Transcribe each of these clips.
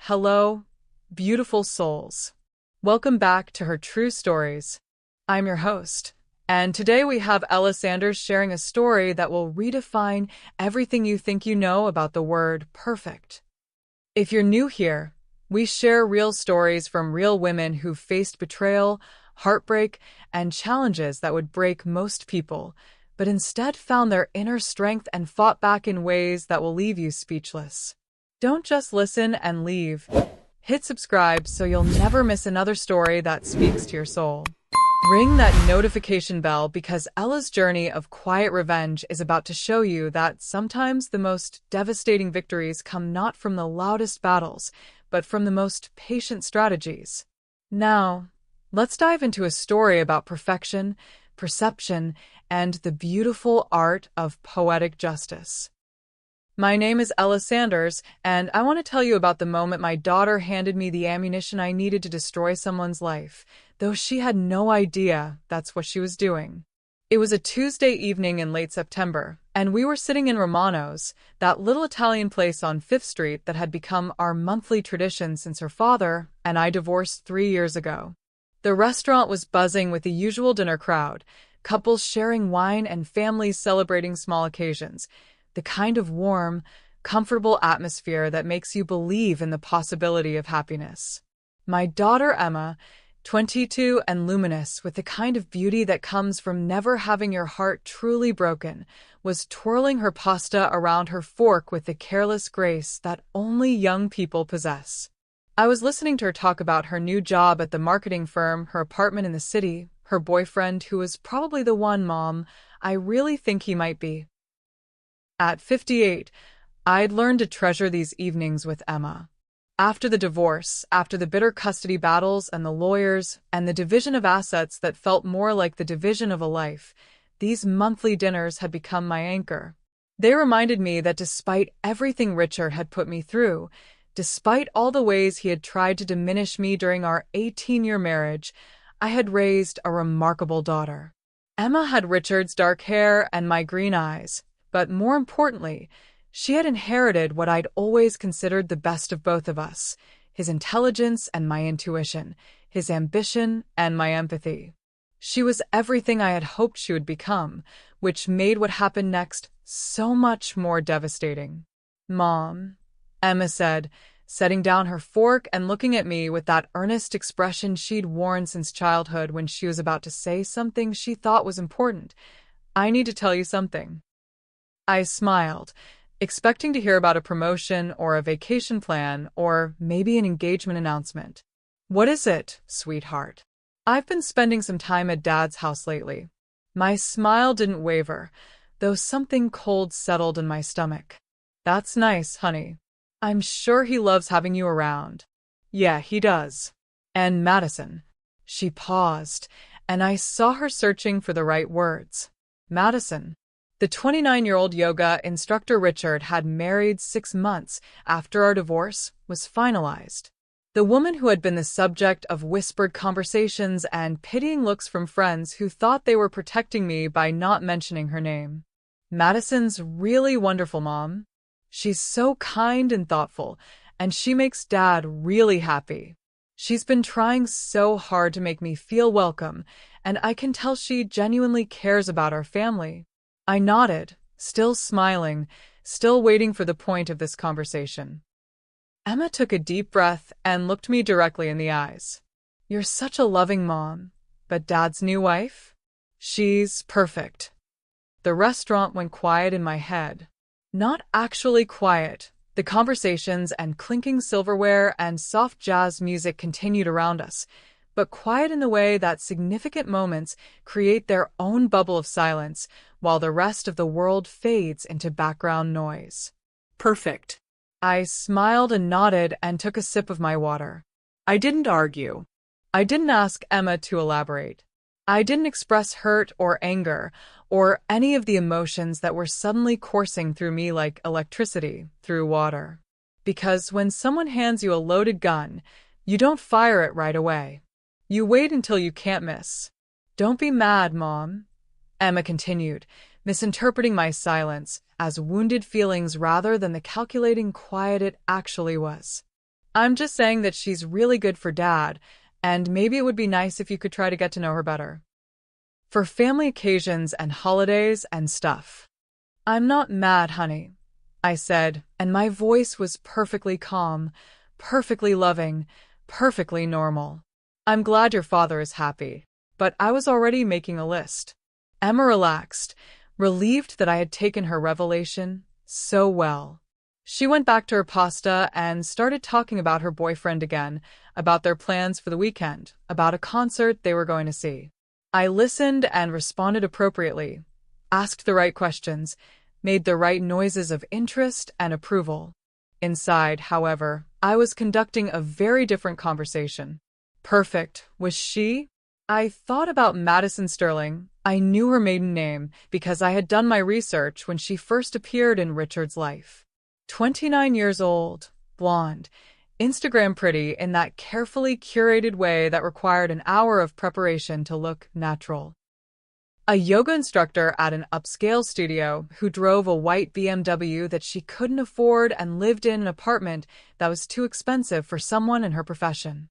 Hello, beautiful souls. Welcome back to Her True Stories. I'm your host, and today we have Ella Sanders sharing a story that will redefine everything you think you know about the word perfect. If you're new here, we share real stories from real women who've faced betrayal, heartbreak, and challenges that would break most people, but instead found their inner strength and fought back in ways that will leave you speechless. Don't just listen and leave. Hit subscribe so you'll never miss another story that speaks to your soul. Ring that notification bell because Ella's journey of quiet revenge is about to show you that sometimes the most devastating victories come not from the loudest battles, but from the most patient strategies. Now, let's dive into a story about perfection, perception, and the beautiful art of poetic justice. My name is Ella Sanders, and I want to tell you about the moment my daughter handed me the ammunition I needed to destroy someone's life, though she had no idea that's what she was doing. It was a Tuesday evening in late September, and we were sitting in Romano's, that little Italian place on 5th Street that had become our monthly tradition since her father and I divorced 3 years ago. The restaurant was buzzing with the usual dinner crowd, couples sharing wine and families celebrating small occasions. The kind of warm, comfortable atmosphere that makes you believe in the possibility of happiness. My daughter Emma, 22 and luminous with the kind of beauty that comes from never having your heart truly broken, was twirling her pasta around her fork with the careless grace that only young people possess. I was listening to her talk about her new job at the marketing firm, her apartment in the city, her boyfriend who was probably the one, Mom, I really think he might be. At 58, I'd learned to treasure these evenings with Emma. After the divorce, after the bitter custody battles and the lawyers, and the division of assets that felt more like the division of a life, these monthly dinners had become my anchor. They reminded me that despite everything Richard had put me through, despite all the ways he had tried to diminish me during our 18-year marriage, I had raised a remarkable daughter. Emma had Richard's dark hair and my green eyes. But more importantly, she had inherited what I'd always considered the best of both of us, his intelligence and my intuition, his ambition and my empathy. She was everything I had hoped she would become, which made what happened next so much more devastating. Mom, Emma said, setting down her fork and looking at me with that earnest expression she'd worn since childhood when she was about to say something she thought was important. I need to tell you something. I smiled, expecting to hear about a promotion or a vacation plan or maybe an engagement announcement. What is it, sweetheart? I've been spending some time at Dad's house lately. My smile didn't waver, though something cold settled in my stomach. That's nice, honey. I'm sure he loves having you around. Yeah, he does. And Madison. She paused, and I saw her searching for the right words. Madison. The 29-year-old yoga instructor Richard had married 6 months after our divorce was finalized. The woman who had been the subject of whispered conversations and pitying looks from friends who thought they were protecting me by not mentioning her name. Madison's really wonderful, Mom. She's so kind and thoughtful, and she makes Dad really happy. She's been trying so hard to make me feel welcome, and I can tell she genuinely cares about our family. I nodded, still smiling, still waiting for the point of this conversation. Emma took a deep breath and looked me directly in the eyes. You're such a loving mom, but Dad's new wife? She's perfect. The restaurant went quiet in my head. Not actually quiet. The conversations and clinking silverware and soft jazz music continued around us, but quiet in the way that significant moments create their own bubble of silence while the rest of the world fades into background noise. Perfect. I smiled and nodded and took a sip of my water. I didn't argue. I didn't ask Emma to elaborate. I didn't express hurt or anger or any of the emotions that were suddenly coursing through me like electricity through water. Because when someone hands you a loaded gun, you don't fire it right away. You wait until you can't miss. Don't be mad, Mom, Emma continued, misinterpreting my silence as wounded feelings rather than the calculating quiet it actually was. I'm just saying that she's really good for Dad, and maybe it would be nice if you could try to get to know her better. For family occasions and holidays and stuff. I'm not mad, honey, I said, and my voice was perfectly calm, perfectly loving, perfectly normal. I'm glad your father is happy. But I was already making a list. Emma relaxed, relieved that I had taken her revelation so well. She went back to her pasta and started talking about her boyfriend again, about their plans for the weekend, about a concert they were going to see. I listened and responded appropriately, asked the right questions, made the right noises of interest and approval. Inside, however, I was conducting a very different conversation. Perfect, was she? I thought about Madison Sterling. I knew her maiden name because I had done my research when she first appeared in Richard's life. 29 years old, blonde, Instagram pretty in that carefully curated way that required an hour of preparation to look natural. A yoga instructor at an upscale studio who drove a white BMW that she couldn't afford and lived in an apartment that was too expensive for someone in her profession.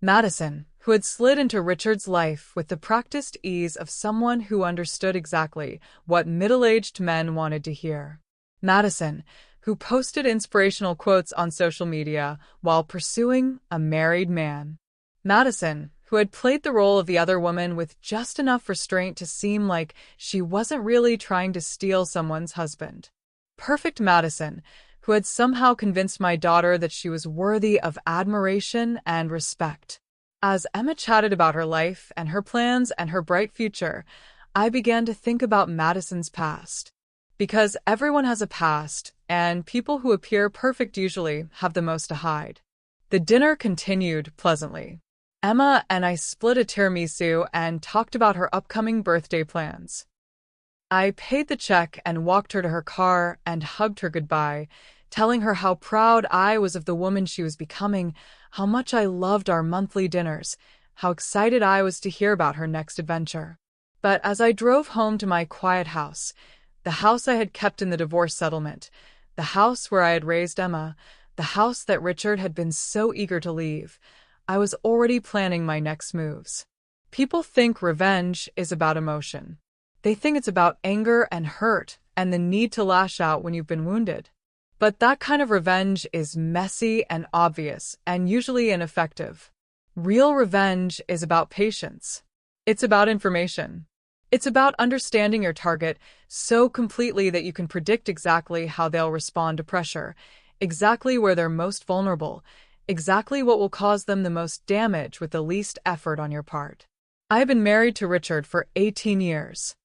Madison, who had slid into Richard's life with the practiced ease of someone who understood exactly what middle-aged men wanted to hear. Madison, who posted inspirational quotes on social media while pursuing a married man. Madison, who had played the role of the other woman with just enough restraint to seem like she wasn't really trying to steal someone's husband. Perfect Madison, who had somehow convinced my daughter that she was worthy of admiration and respect. As Emma chatted about her life and her plans and her bright future, I began to think about Madison's past. Because everyone has a past, and people who appear perfect usually have the most to hide. The dinner continued pleasantly. Emma and I split a tiramisu and talked about her upcoming birthday plans. I paid the check and walked her to her car and hugged her goodbye, telling her how proud I was of the woman she was becoming, how much I loved our monthly dinners, how excited I was to hear about her next adventure. But as I drove home to my quiet house, the house I had kept in the divorce settlement, the house where I had raised Emma, the house that Richard had been so eager to leave, I was already planning my next moves. People think revenge is about emotion. They think it's about anger and hurt and the need to lash out when you've been wounded. But that kind of revenge is messy and obvious and usually ineffective. Real revenge is about patience. It's about information. It's about understanding your target so completely that you can predict exactly how they'll respond to pressure, exactly where they're most vulnerable, exactly what will cause them the most damage with the least effort on your part. I have been married to Richard for 18 years.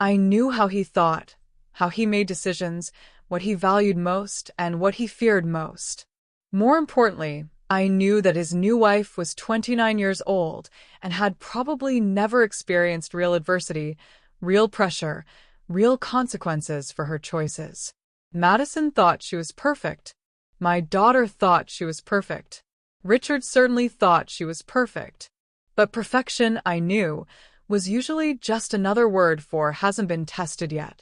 I knew how he thought, how he made decisions, what he valued most, and what he feared most. More importantly, I knew that his new wife was 29 years old and had probably never experienced real adversity, real pressure, real consequences for her choices. Madison thought she was perfect. My daughter thought she was perfect. Richard certainly thought she was perfect. But perfection, I knew, was usually just another word for hasn't been tested yet.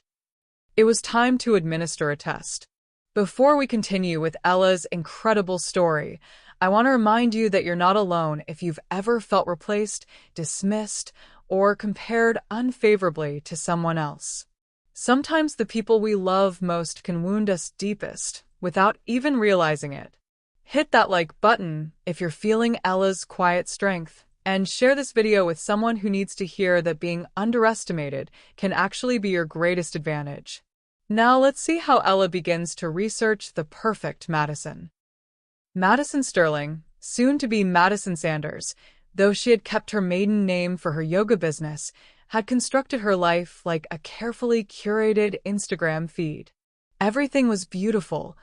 It was time to administer a test. Before we continue with Ella's incredible story, I want to remind you that you're not alone if you've ever felt replaced, dismissed, or compared unfavorably to someone else. Sometimes the people we love most can wound us deepest without even realizing it. Hit that like button if you're feeling Ella's quiet strength, and share this video with someone who needs to hear that being underestimated can actually be your greatest advantage. Now let's see how Ella begins to research the perfect Madison. Madison Sterling, soon to be Madison Sanders, though she had kept her maiden name for her yoga business, had constructed her life like a carefully curated Instagram feed. Everything was beautiful,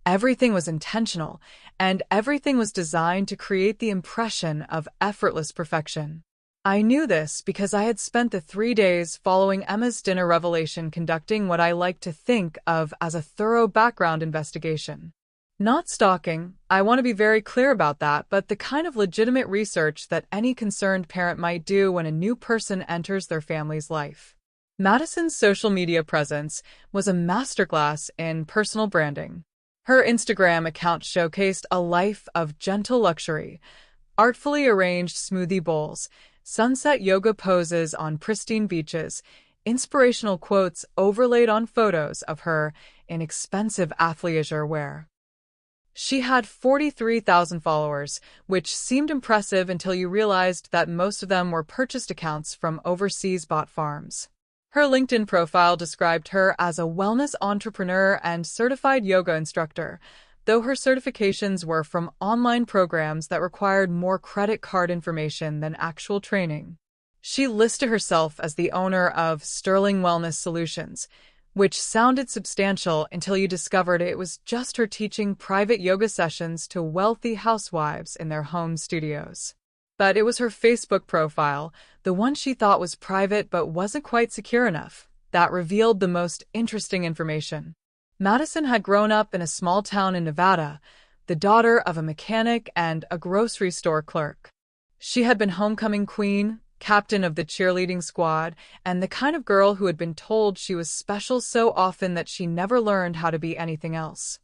everything was intentional, and everything was designed to create the impression of effortless perfection. I knew this because I had spent the 3 days following Emma's dinner revelation conducting what I like to think of as a thorough background investigation. Not stalking, I want to be very clear about that, but the kind of legitimate research that any concerned parent might do when a new person enters their family's life. Madison's social media presence was a masterclass in personal branding. Her Instagram account showcased a life of gentle luxury, artfully arranged smoothie bowls, sunset yoga poses on pristine beaches, inspirational quotes overlaid on photos of her in expensive athleisure wear. She had 43,000 followers, which seemed impressive until you realized that most of them were purchased accounts from overseas bot farms. Her LinkedIn profile described her as a wellness entrepreneur and certified yoga instructor, though her certifications were from online programs that required more credit card information than actual training. She listed herself as the owner of Sterling Wellness Solutions, which sounded substantial until you discovered it was just her teaching private yoga sessions to wealthy housewives in their home studios. But it was her Facebook profile, the one she thought was private but wasn't quite secure enough, that revealed the most interesting information. Madison had grown up in a small town in Nevada, the daughter of a mechanic and a grocery store clerk. She had been homecoming queen, captain of the cheerleading squad, and the kind of girl who had been told she was special so often that she never learned how to be anything else.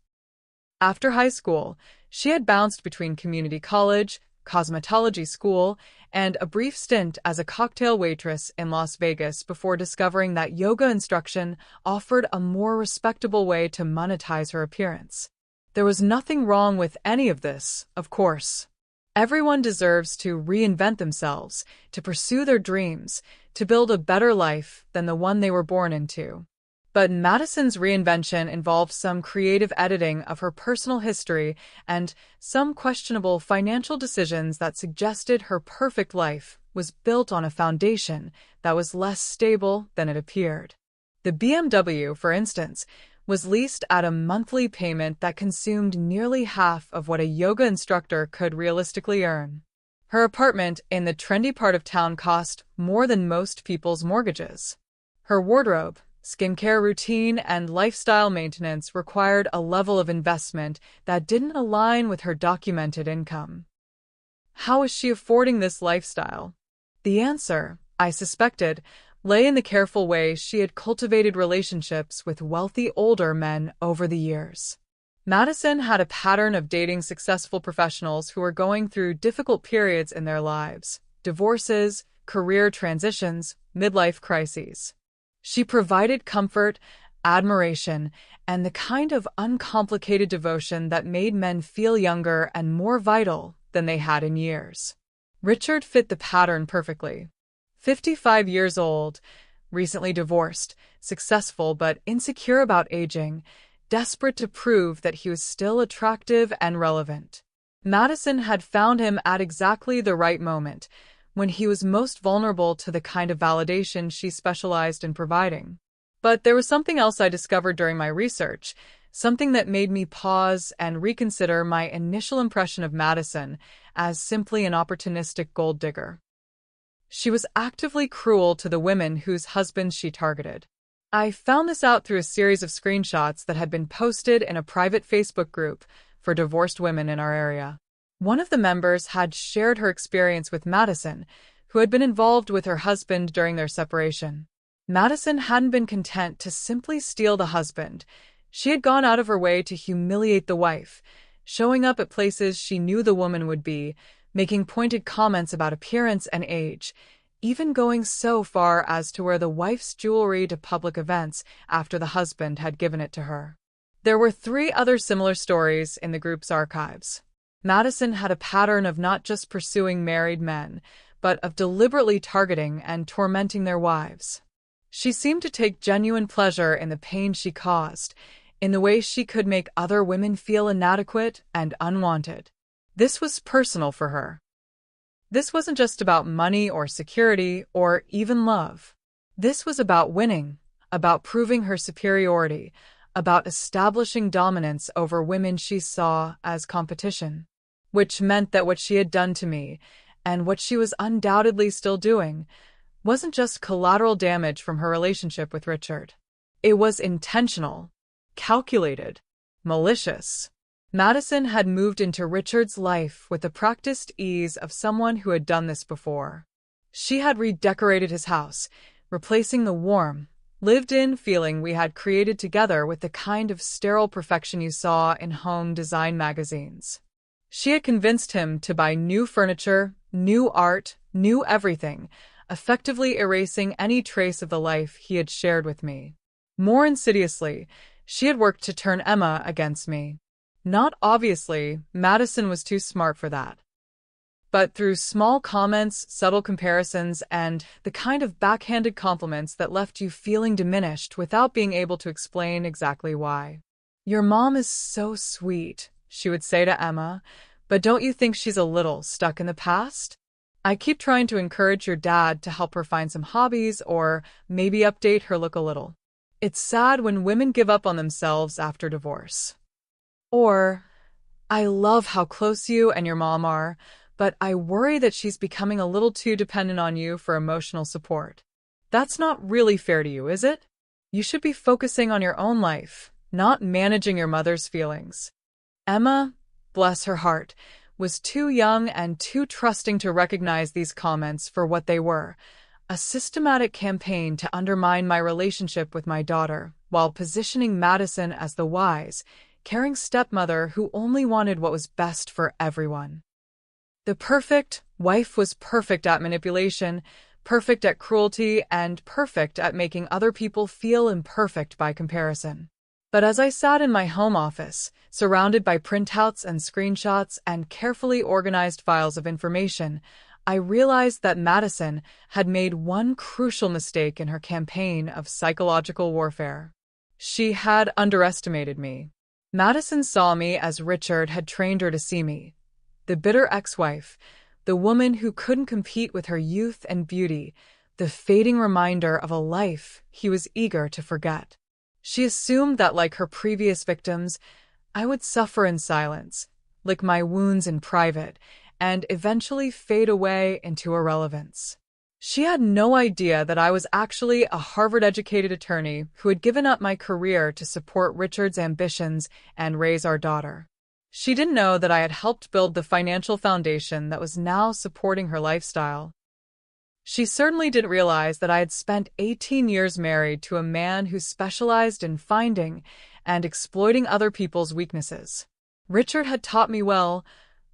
After high school, she had bounced between community college, cosmetology school, and a brief stint as a cocktail waitress in Las Vegas before discovering that yoga instruction offered a more respectable way to monetize her appearance. There was nothing wrong with any of this, of course. Everyone deserves to reinvent themselves, to pursue their dreams, to build a better life than the one they were born into. But Madison's reinvention involved some creative editing of her personal history and some questionable financial decisions that suggested her perfect life was built on a foundation that was less stable than it appeared. The BMW, for instance, was leased at a monthly payment that consumed nearly half of what a yoga instructor could realistically earn. Her apartment in the trendy part of town cost more than most people's mortgages. Her wardrobe, skincare routine, and lifestyle maintenance required a level of investment that didn't align with her documented income. How was she affording this lifestyle? The answer, I suspected, lay in the careful way she had cultivated relationships with wealthy older men over the years. Madison had a pattern of dating successful professionals who were going through difficult periods in their lives: divorces, career transitions, midlife crises. She provided comfort, admiration, and the kind of uncomplicated devotion that made men feel younger and more vital than they had in years. Richard fit the pattern perfectly. 55 years old, recently divorced, successful but insecure about aging, desperate to prove that he was still attractive and relevant. Madison had found him at exactly the right moment, when he was most vulnerable to the kind of validation she specialized in providing. But there was something else I discovered during my research, something that made me pause and reconsider my initial impression of Madison as simply an opportunistic gold digger. She was actively cruel to the women whose husbands she targeted. I found this out through a series of screenshots that had been posted in a private Facebook group for divorced women in our area. One of the members had shared her experience with Madison, who had been involved with her husband during their separation. Madison hadn't been content to simply steal the husband. She had gone out of her way to humiliate the wife, showing up at places she knew the woman would be, making pointed comments about appearance and age, even going so far as to wear the wife's jewelry to public events after the husband had given it to her. There were 3 other similar stories in the group's archives. Madison had a pattern of not just pursuing married men, but of deliberately targeting and tormenting their wives. She seemed to take genuine pleasure in the pain she caused, in the way she could make other women feel inadequate and unwanted. This was personal for her. This wasn't just about money or security or even love. This was about winning, about proving her superiority, about establishing dominance over women she saw as competition. Which meant that what she had done to me, and what she was undoubtedly still doing, wasn't just collateral damage from her relationship with Richard. It was intentional, calculated, malicious. Madison had moved into Richard's life with the practiced ease of someone who had done this before. She had redecorated his house, replacing the warm, lived-in feeling we had created together with the kind of sterile perfection you saw in home design magazines. She had convinced him to buy new furniture, new art, new everything, effectively erasing any trace of the life he had shared with me. More insidiously, she had worked to turn Emma against me. Not obviously, Madison was too smart for that. But through small comments, subtle comparisons, and the kind of backhanded compliments that left you feeling diminished without being able to explain exactly why. "Your mom is so sweet," she would say to Emma, "but don't you think she's a little stuck in the past? I keep trying to encourage your dad to help her find some hobbies or maybe update her look a little. It's sad when women give up on themselves after divorce." Or, "I love how close you and your mom are, but I worry that she's becoming a little too dependent on you for emotional support. That's not really fair to you, is it? You should be focusing on your own life, not managing your mother's feelings." Emma, bless her heart, was too young and too trusting to recognize these comments for what they were: a systematic campaign to undermine my relationship with my daughter, while positioning Madison as the wise, caring stepmother who only wanted what was best for everyone. The perfect wife was perfect at manipulation, perfect at cruelty, and perfect at making other people feel imperfect by comparison. But as I sat in my home office, surrounded by printouts and screenshots and carefully organized files of information, I realized that Madison had made one crucial mistake in her campaign of psychological warfare. She had underestimated me. Madison saw me as Richard had trained her to see me: the bitter ex-wife, the woman who couldn't compete with her youth and beauty, the fading reminder of a life he was eager to forget. She assumed that, like her previous victims, I would suffer in silence, lick my wounds in private, and eventually fade away into irrelevance. She had no idea that I was actually a Harvard-educated attorney who had given up my career to support Richard's ambitions and raise our daughter. She didn't know that I had helped build the financial foundation that was now supporting her lifestyle. She certainly didn't realize that I had spent 18 years married to a man who specialized in finding and exploiting other people's weaknesses. Richard had taught me well,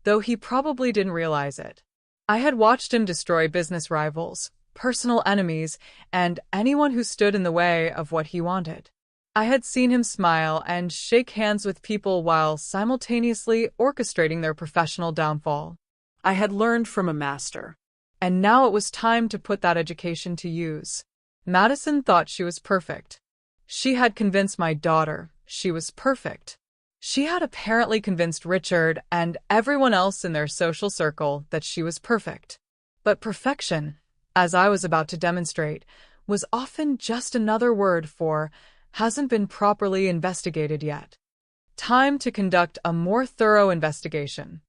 though he probably didn't realize it. I had watched him destroy business rivals, personal enemies, and anyone who stood in the way of what he wanted. I had seen him smile and shake hands with people while simultaneously orchestrating their professional downfall. I had learned from a master. And now it was time to put that education to use. Madison thought she was perfect. She had convinced my daughter she was perfect. She had apparently convinced Richard and everyone else in their social circle that she was perfect. But perfection, as I was about to demonstrate, was often just another word for hasn't been properly investigated yet. Time to conduct a more thorough investigation.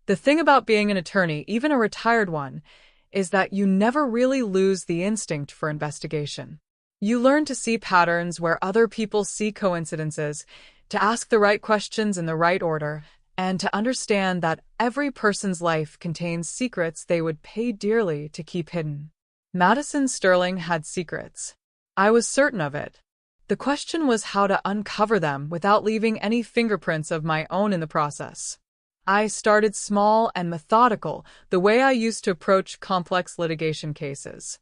The thing about being an attorney, even a retired one, is that you never really lose the instinct for investigation. You learn to see patterns where other people see coincidences, to ask the right questions in the right order, and to understand that every person's life contains secrets they would pay dearly to keep hidden. Madison Sterling had secrets. I was certain of it. The question was how to uncover them without leaving any fingerprints of my own in the process. I started small and methodical, the way I used to approach complex litigation cases.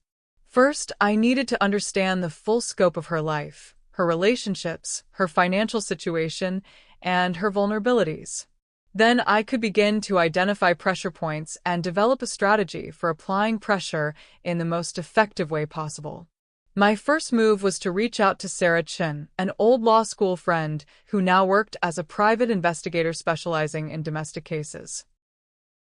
First, I needed to understand the full scope of her life, her relationships, her financial situation, and her vulnerabilities. Then I could begin to identify pressure points and develop a strategy for applying pressure in the most effective way possible. My first move was to reach out to Sarah Chin, an old law school friend who now worked as a private investigator specializing in domestic cases.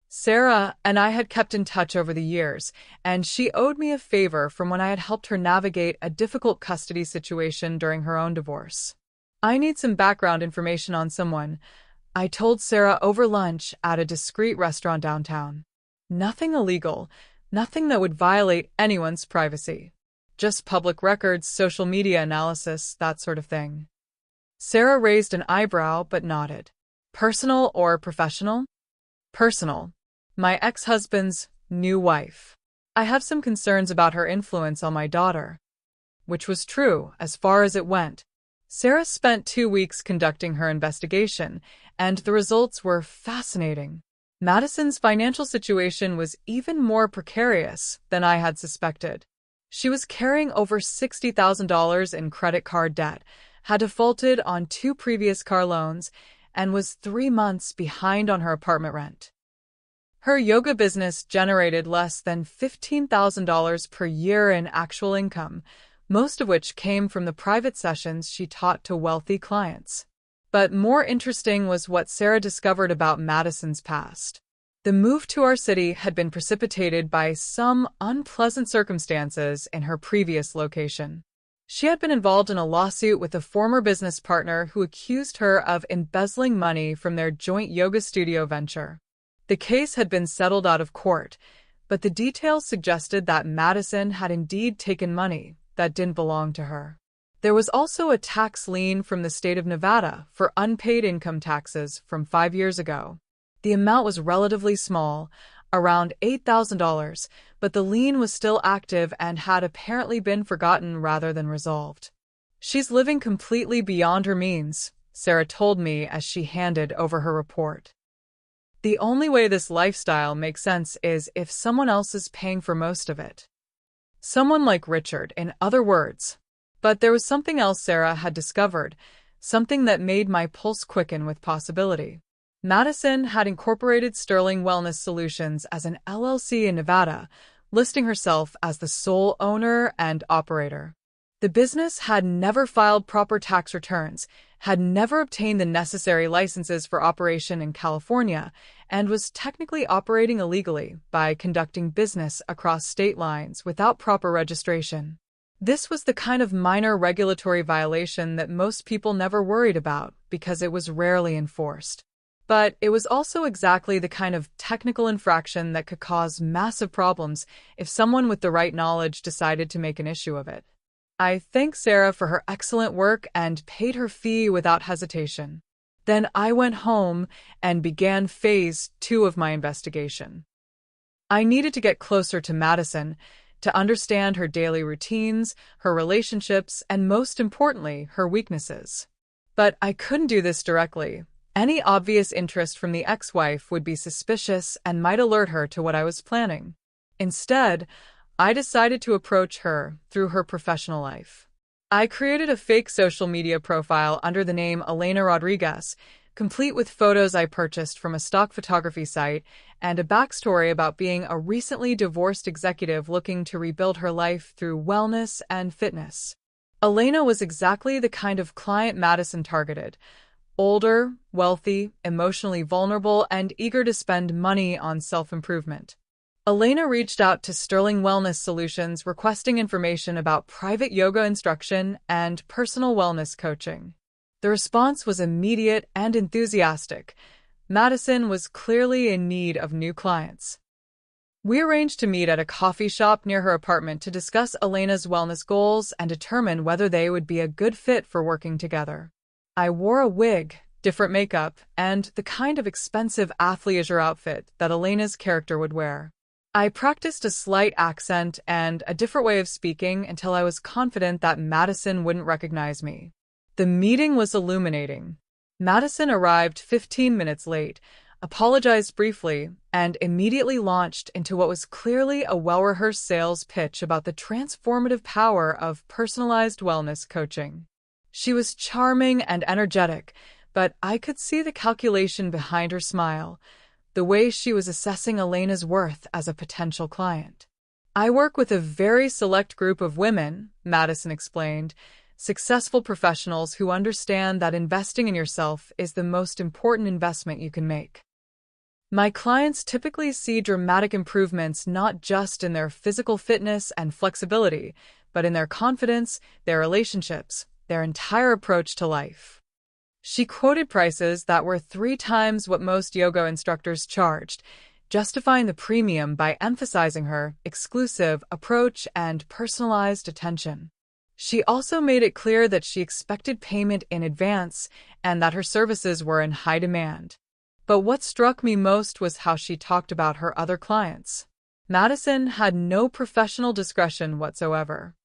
Sarah and I had kept in touch over the years, and she owed me a favor from when I had helped her navigate a difficult custody situation during her own divorce. "I need some background information on someone," I told Sarah over lunch at a discreet restaurant downtown. "Nothing illegal, nothing that would violate anyone's privacy. Just public records, social media analysis, that sort of thing." Sarah raised an eyebrow but nodded. "Personal or professional?" "Personal. My ex-husband's new wife. I have some concerns about her influence on my daughter." which was true as far as it went. Sarah spent 2 weeks conducting her investigation, and the results were fascinating. Madison's financial situation was even more precarious than I had suspected. She was carrying over $60,000 in credit card debt, had defaulted on 2 previous car loans, and was 3 months behind on her apartment rent. Her yoga business generated less than $15,000 per year in actual income, most of which came from the private sessions she taught to wealthy clients. But more interesting was what Sarah discovered about Madison's past. The move to our city had been precipitated by some unpleasant circumstances in her previous location. She had been involved in a lawsuit with a former business partner who accused her of embezzling money from their joint yoga studio venture. The case had been settled out of court, but the details suggested that Madison had indeed taken money that didn't belong to her. There was also a tax lien from the state of Nevada for unpaid income taxes from 5 years ago. The amount was relatively small, around $8,000, but the lien was still active and had apparently been forgotten rather than resolved. "She's living completely beyond her means," Sarah told me as she handed over her report. "The only way this lifestyle makes sense is if someone else is paying for most of it. Someone like Richard, in other words." But there was something else Sarah had discovered, something that made my pulse quicken with possibility. Madison had incorporated Sterling Wellness Solutions as an LLC in Nevada, listing herself as the sole owner and operator. The business had never filed proper tax returns, had never obtained the necessary licenses for operation in California, and was technically operating illegally by conducting business across state lines without proper registration. This was the kind of minor regulatory violation that most people never worried about because it was rarely enforced. But it was also exactly the kind of technical infraction that could cause massive problems if someone with the right knowledge decided to make an issue of it. I thanked Sarah for her excellent work and paid her fee without hesitation. Then I went home and began phase 2 of my investigation. I needed to get closer to Madison, to understand her daily routines, her relationships, and most importantly, her weaknesses. But I couldn't do this directly. Any obvious interest from the ex-wife would be suspicious and might alert her to what I was planning. Instead, I decided to approach her through her professional life. I created a fake social media profile under the name Elena Rodriguez, complete with photos I purchased from a stock photography site and a backstory about being a recently divorced executive looking to rebuild her life through wellness and fitness. Elena was exactly the kind of client Madison targeted: older, wealthy, emotionally vulnerable, and eager to spend money on self-improvement. Elena reached out to Sterling Wellness Solutions requesting information about private yoga instruction and personal wellness coaching. The response was immediate and enthusiastic. Madison was clearly in need of new clients. We arranged to meet at a coffee shop near her apartment to discuss Elena's wellness goals and determine whether they would be a good fit for working together. I wore a wig, different makeup, and the kind of expensive athleisure outfit that Elena's character would wear. I practiced a slight accent and a different way of speaking until I was confident that Madison wouldn't recognize me. The meeting was illuminating. Madison arrived 15 minutes late, apologized briefly, and immediately launched into what was clearly a well-rehearsed sales pitch about the transformative power of personalized wellness coaching. She was charming and energetic, but I could see the calculation behind her smile, the way she was assessing Elena's worth as a potential client. "I work with a very select group of women," Madison explained, "successful professionals who understand that investing in yourself is the most important investment you can make. My clients typically see dramatic improvements not just in their physical fitness and flexibility, but in their confidence, their relationships, their entire approach to life." She quoted prices that were 3 times what most yoga instructors charged, justifying the premium by emphasizing her exclusive approach and personalized attention. She also made it clear that she expected payment in advance and that her services were in high demand. But what struck me most was how she talked about her other clients. Madison had no professional discretion whatsoever.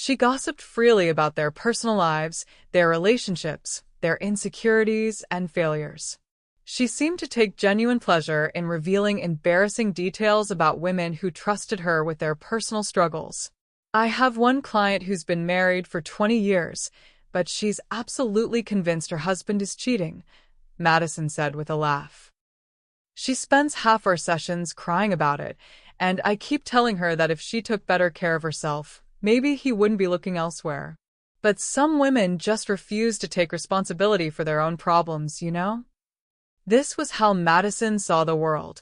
She gossiped freely about their personal lives, their relationships, their insecurities, and failures. She seemed to take genuine pleasure in revealing embarrassing details about women who trusted her with their personal struggles. I have one client who's been married for 20 years, but she's absolutely convinced her husband is cheating, Madison said with a laugh. She spends half our sessions crying about it, and I keep telling her that if she took better care of herself, maybe he wouldn't be looking elsewhere. But some women just refuse to take responsibility for their own problems, you know? This was how Madison saw the world,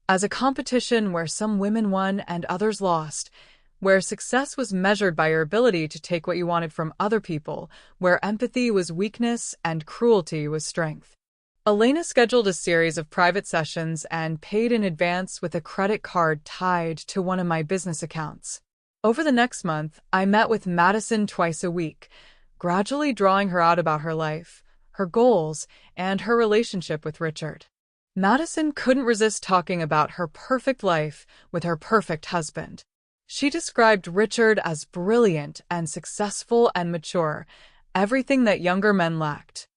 as a competition where some women won and others lost, where success was measured by your ability to take what you wanted from other people, where empathy was weakness and cruelty was strength. Elena scheduled a series of private sessions and paid in advance with a credit card tied to one of my business accounts. Over the next month, I met with Madison twice a week, gradually drawing her out about her life, her goals, and her relationship with Richard. Madison couldn't resist talking about her perfect life with her perfect husband. She described Richard as brilliant and successful and mature, everything that younger men lacked.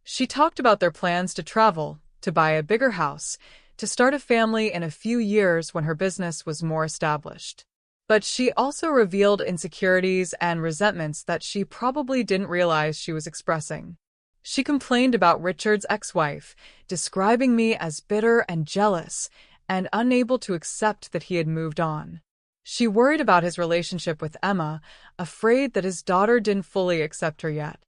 She talked about their plans to travel, to buy a bigger house, to start a family in a few years when her business was more established. But she also revealed insecurities and resentments that she probably didn't realize she was expressing. She complained about Richard's ex-wife, describing me as bitter and jealous, and unable to accept that he had moved on. She worried about his relationship with Emma, afraid that his daughter didn't fully accept her yet.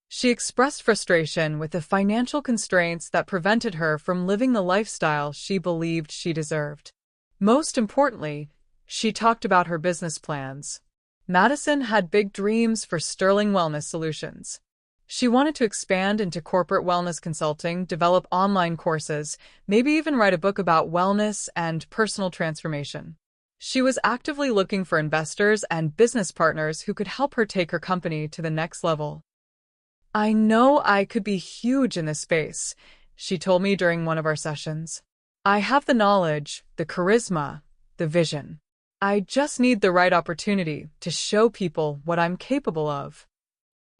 She expressed frustration with the financial constraints that prevented her from living the lifestyle she believed she deserved. Most importantly, she talked about her business plans. Madison had big dreams for Sterling Wellness Solutions. She wanted to expand into corporate wellness consulting, develop online courses, maybe even write a book about wellness and personal transformation. She was actively looking for investors and business partners who could help her take her company to the next level. "I know I could be huge in this space," she told me during one of our sessions. "I have the knowledge, the charisma, the vision. I just need the right opportunity to show people what I'm capable of."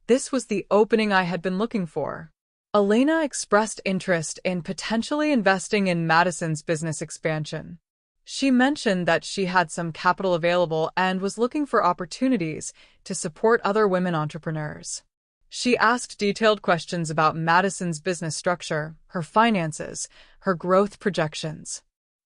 This was the opening I had been looking for. Elena expressed interest in potentially investing in Madison's business expansion. She mentioned that she had some capital available and was looking for opportunities to support other women entrepreneurs. She asked detailed questions about Madison's business structure, her finances, her growth projections.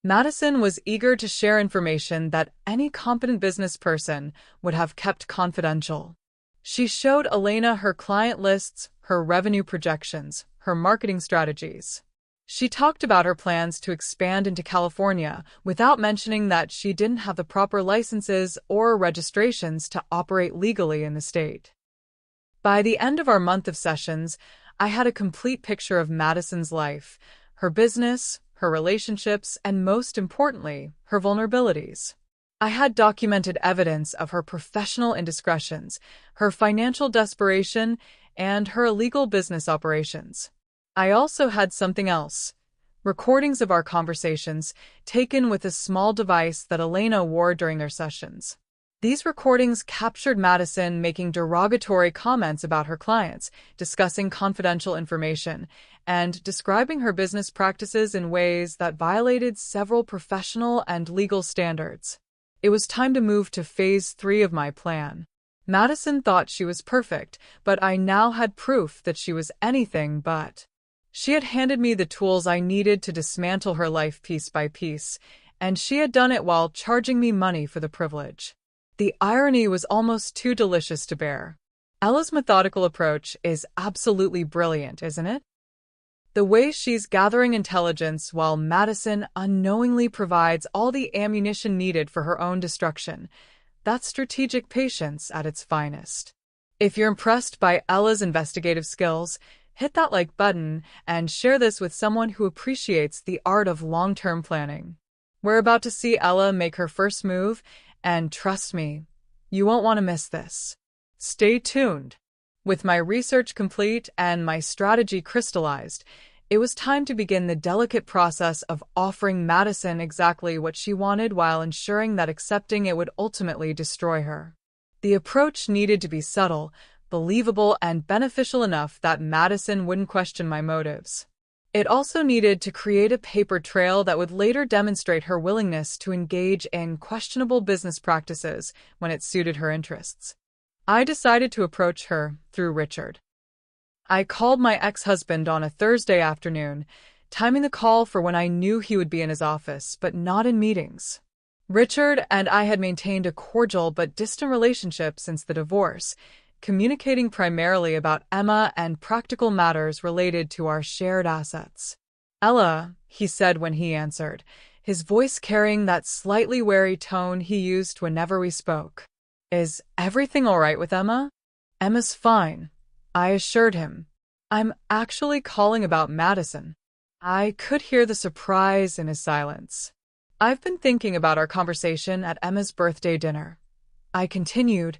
Madison was eager to share information that any competent business person would have kept confidential. She showed Elena her client lists, her revenue projections, her marketing strategies. She talked about her plans to expand into California without mentioning that she didn't have the proper licenses or registrations to operate legally in the state. By the end of our month of sessions, I had a complete picture of Madison's life, her business, her relationships, and most importantly, her vulnerabilities. I had documented evidence of her professional indiscretions, her financial desperation, and her illegal business operations. I also had something else: recordings of our conversations, taken with a small device that Elena wore during their sessions. These recordings captured Madison making derogatory comments about her clients, discussing confidential information, and describing her business practices in ways that violated several professional and legal standards. It was time to move to phase 3 of my plan. Madison thought she was perfect, but I now had proof that she was anything but. She had handed me the tools I needed to dismantle her life piece by piece, and she had done it while charging me money for the privilege. The irony was almost too delicious to bear. Ella's methodical approach is absolutely brilliant, isn't it? The way she's gathering intelligence while Madison unknowingly provides all the ammunition needed for her own destruction. That's strategic patience at its finest. If you're impressed by Ella's investigative skills, hit that like button and share this with someone who appreciates the art of long-term planning. We're about to see Ella make her first move, and trust me, you won't want to miss this. Stay tuned. With my research complete and my strategy crystallized, it was time to begin the delicate process of offering Madison exactly what she wanted while ensuring that accepting it would ultimately destroy her. The approach needed to be subtle, believable, and beneficial enough that Madison wouldn't question my motives. It also needed to create a paper trail that would later demonstrate her willingness to engage in questionable business practices when it suited her interests. I decided to approach her through Richard. I called my ex-husband on a Thursday afternoon, timing the call for when I knew he would be in his office, but not in meetings. Richard and I had maintained a cordial but distant relationship since the divorce, communicating primarily about Emma and practical matters related to our shared assets. "Ella," he said when he answered, his voice carrying that slightly wary tone he used whenever we spoke. "Is everything all right with Emma?" "Emma's fine," I assured him. "I'm actually calling about Madison." I could hear the surprise in his silence. "I've been thinking about our conversation at Emma's birthday dinner," I continued,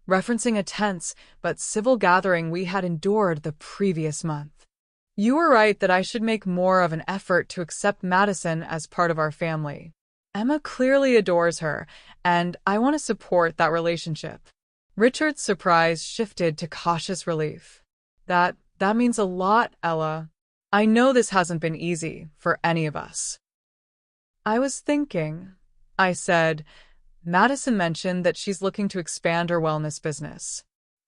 referencing a tense but civil gathering we had endured the previous month. "You were right that I should make more of an effort to accept Madison as part of our family. Emma clearly adores her, and I want to support that relationship." Richard's surprise shifted to cautious relief. That means a lot, Ella. I know this hasn't been easy for any of us." "I was thinking," I said, "Madison mentioned that she's looking to expand her wellness business.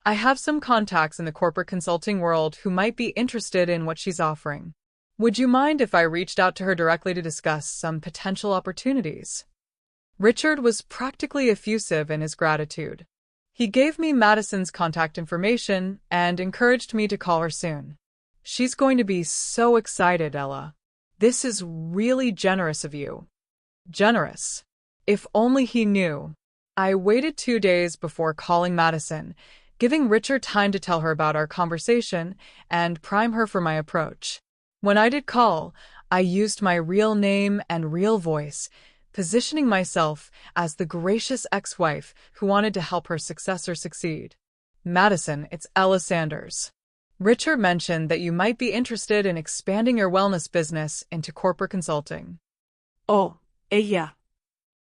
I have some contacts in the corporate consulting world who might be interested in what she's offering. Would you mind if I reached out to her directly to discuss some potential opportunities?" Richard was practically effusive in his gratitude. He gave me Madison's contact information and encouraged me to call her soon. "She's going to be so excited, Ella. This is really generous of you." Generous. If only he knew. I waited 2 days before calling Madison, giving Richard time to tell her about our conversation and prime her for my approach. When I did call, I used my real name and real voice, positioning myself as the gracious ex-wife who wanted to help her successor succeed. "Madison, it's Ella Sanders. Richard mentioned that you might be interested in expanding your wellness business into corporate consulting." "Oh, ella."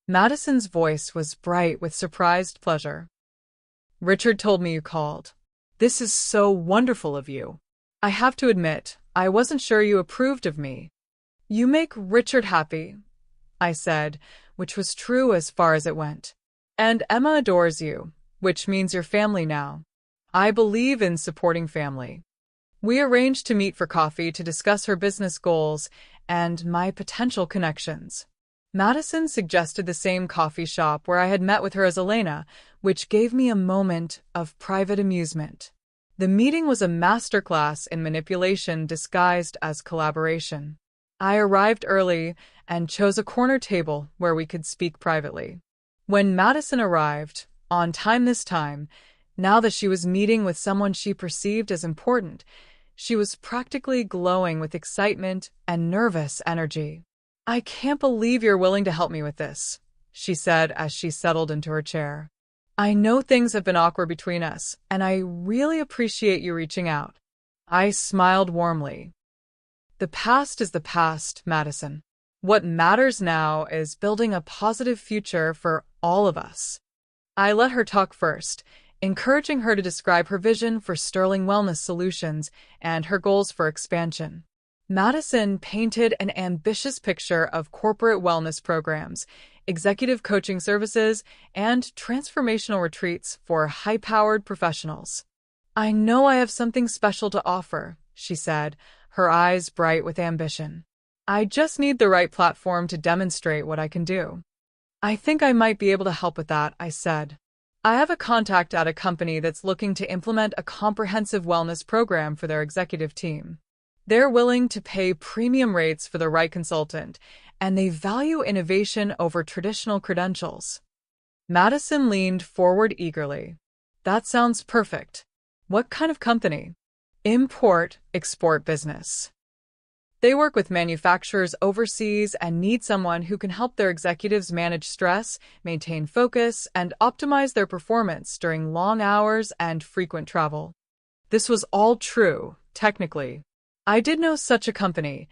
Madison's voice was bright with surprised pleasure. "Richard told me you called. This is so wonderful of you. I have to admit, I wasn't sure you approved of me." "You make Richard happy," I said, which was true as far as it went. "And Emma adores you, which means you're family now. I believe in supporting family." We arranged to meet for coffee to discuss her business goals and my potential connections. Madison suggested the same coffee shop where I had met with her as Elena, which gave me a moment of private amusement. The meeting was a masterclass in manipulation disguised as collaboration. I arrived early and chose a corner table where we could speak privately. When Madison arrived, on time this time, now that she was meeting with someone she perceived as important, she was practically glowing with excitement and nervous energy. "I can't believe you're willing to help me with this," she said as she settled into her chair. "I know things have been awkward between us, and I really appreciate you reaching out." I smiled warmly. "The past is the past, Madison. What matters now is building a positive future for all of us." I let her talk first, encouraging her to describe her vision for Sterling Wellness Solutions and her goals for expansion. Madison painted an ambitious picture of corporate wellness programs, executive coaching services, and transformational retreats for high-powered professionals. "I know I have something special to offer," she said, her eyes bright with ambition. "I just need the right platform to demonstrate what I can do." "I think I might be able to help with that," I said. "I have a contact at a company that's looking to implement a comprehensive wellness program for their executive team. They're willing to pay premium rates for the right consultant, and they value innovation over traditional credentials." Madison leaned forward eagerly. "That sounds perfect. What kind of company?" "Import-export business. They work with manufacturers overseas and need someone who can help their executives manage stress, maintain focus, and optimize their performance during long hours and frequent travel." This was all true, technically. I did know such a company.